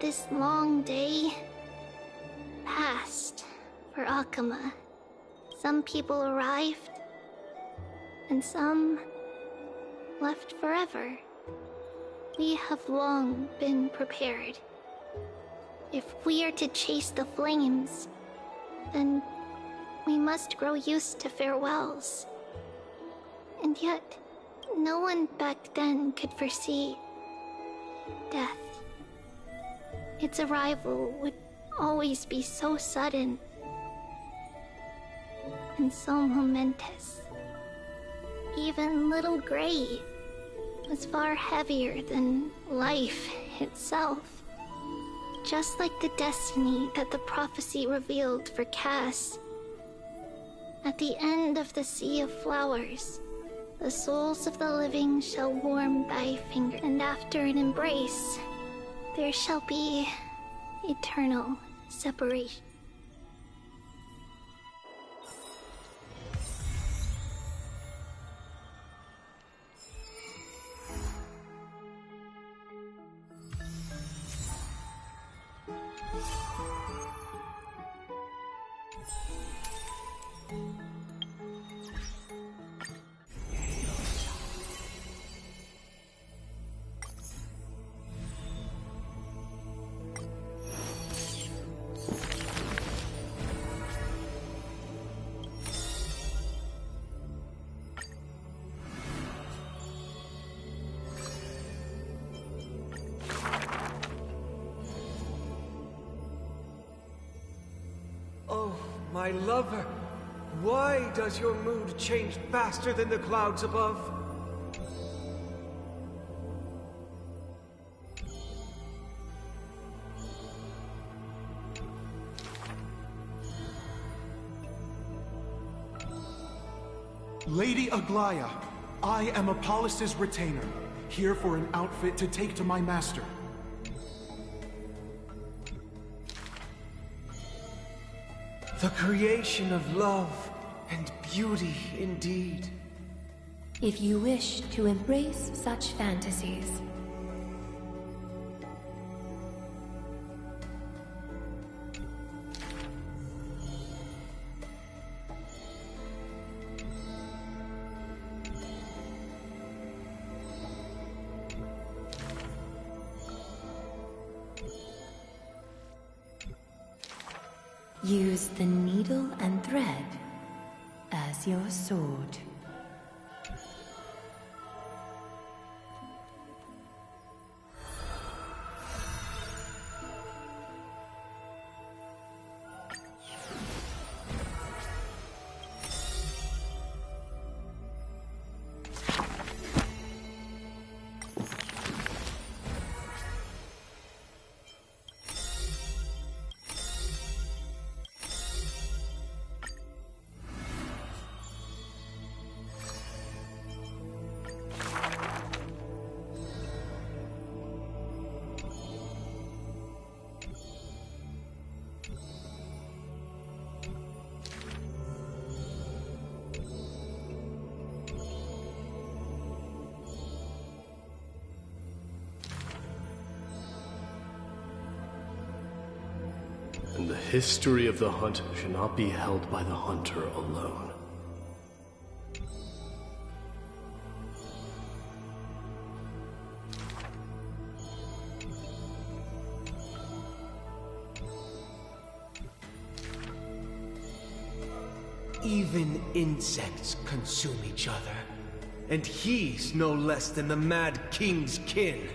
Speaker 2: this long day passed for Akama. Some people arrived, and some left forever. We have long been prepared. If we are to chase the flames, then we must grow used to farewells. And yet, no one back then could foresee death. Its arrival would always be so sudden and so momentous. Even little Gray was far heavier than life itself. Just like the destiny that the prophecy revealed for Cass. At the end of the Sea of Flowers, the souls of the living shall warm thy finger, and after an embrace, there shall be eternal separation.
Speaker 14: My lover, why does your mood change faster than the clouds above?
Speaker 3: Lady Aglaya, I am Apollos' retainer, here for an outfit to take to my master.
Speaker 14: The creation of love and beauty indeed.
Speaker 4: If you wish to embrace such fantasies, use the needle and thread as your sword.
Speaker 12: And the history of the hunt should not be held by the hunter alone.
Speaker 14: Even insects consume each other. And he's no less than the Mad King's kin.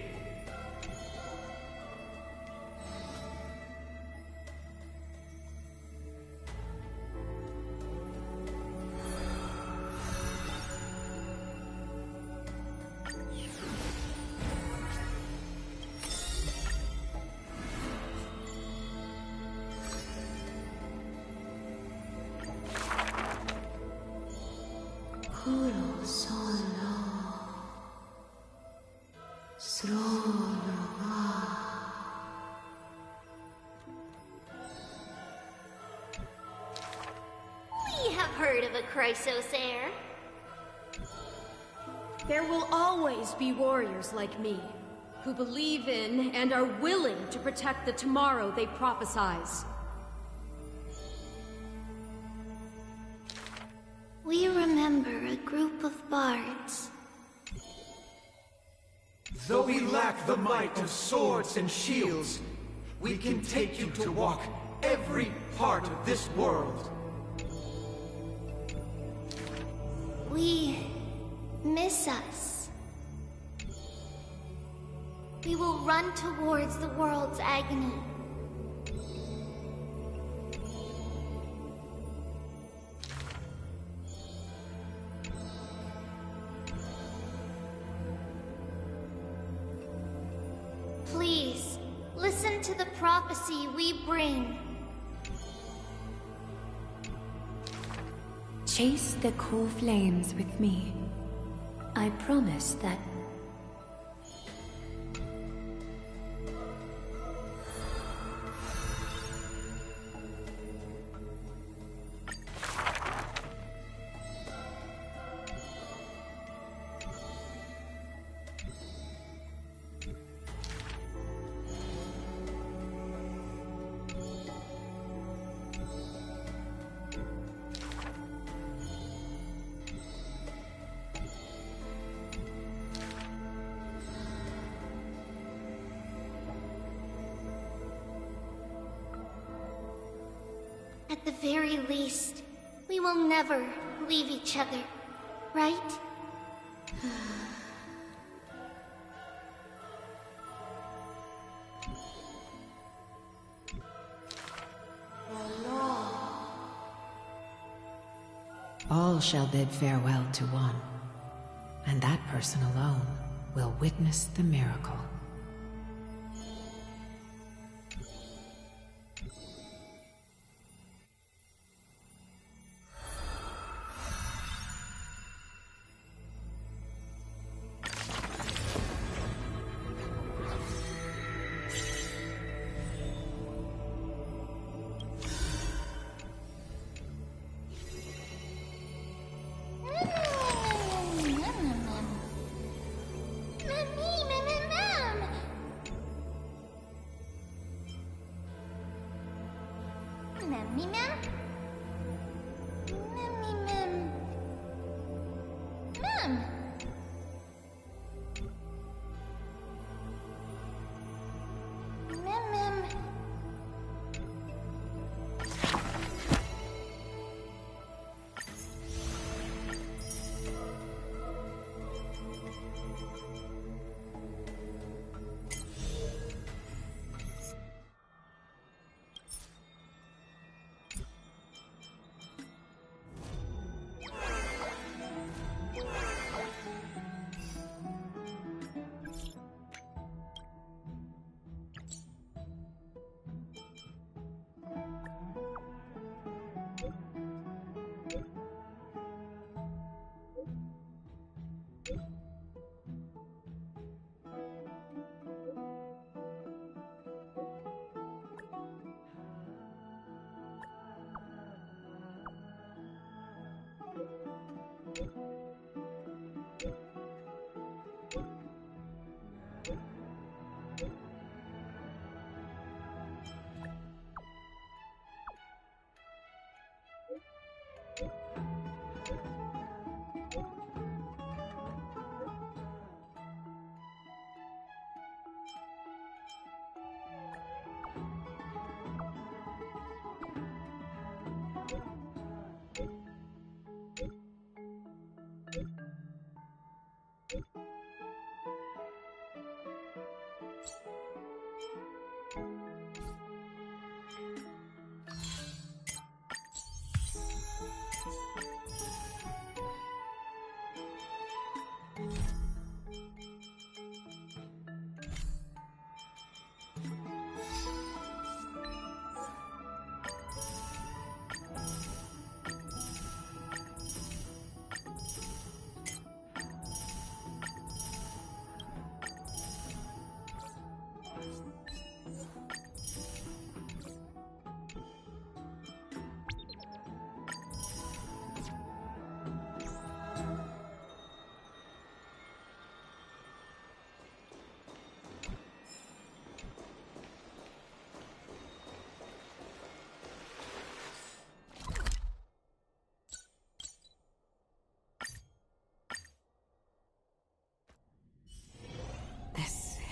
Speaker 7: We have heard of a Chrysos heir.
Speaker 22: There will always be warriors like me, who believe in and are willing to protect the tomorrow they prophesize.
Speaker 2: We remember a group of bards.
Speaker 14: Though we lack the might of swords and shields, we can take you to walk every part of this world.
Speaker 2: We miss us.
Speaker 7: We will run towards the world's agony. Please, listen to the prophecy we bring.
Speaker 4: Chase the core flames with me. I promise that
Speaker 2: At the very least, we will never leave each other, right?
Speaker 7: The law
Speaker 20: All shall bid farewell to one, and that person alone will witness the miracle.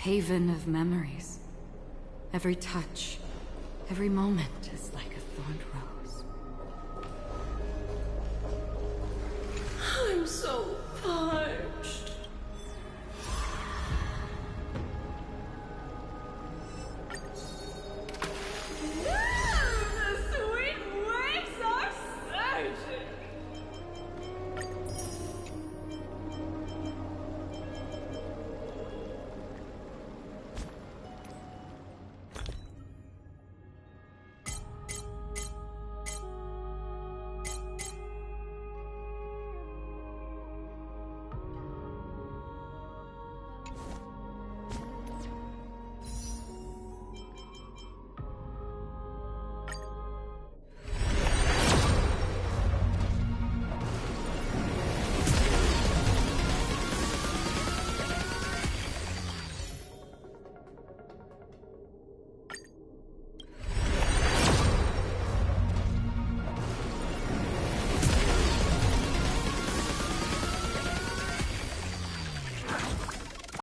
Speaker 17: Haven of memories. Every touch, every moment is like a thorned rose.
Speaker 19: I'm so tired.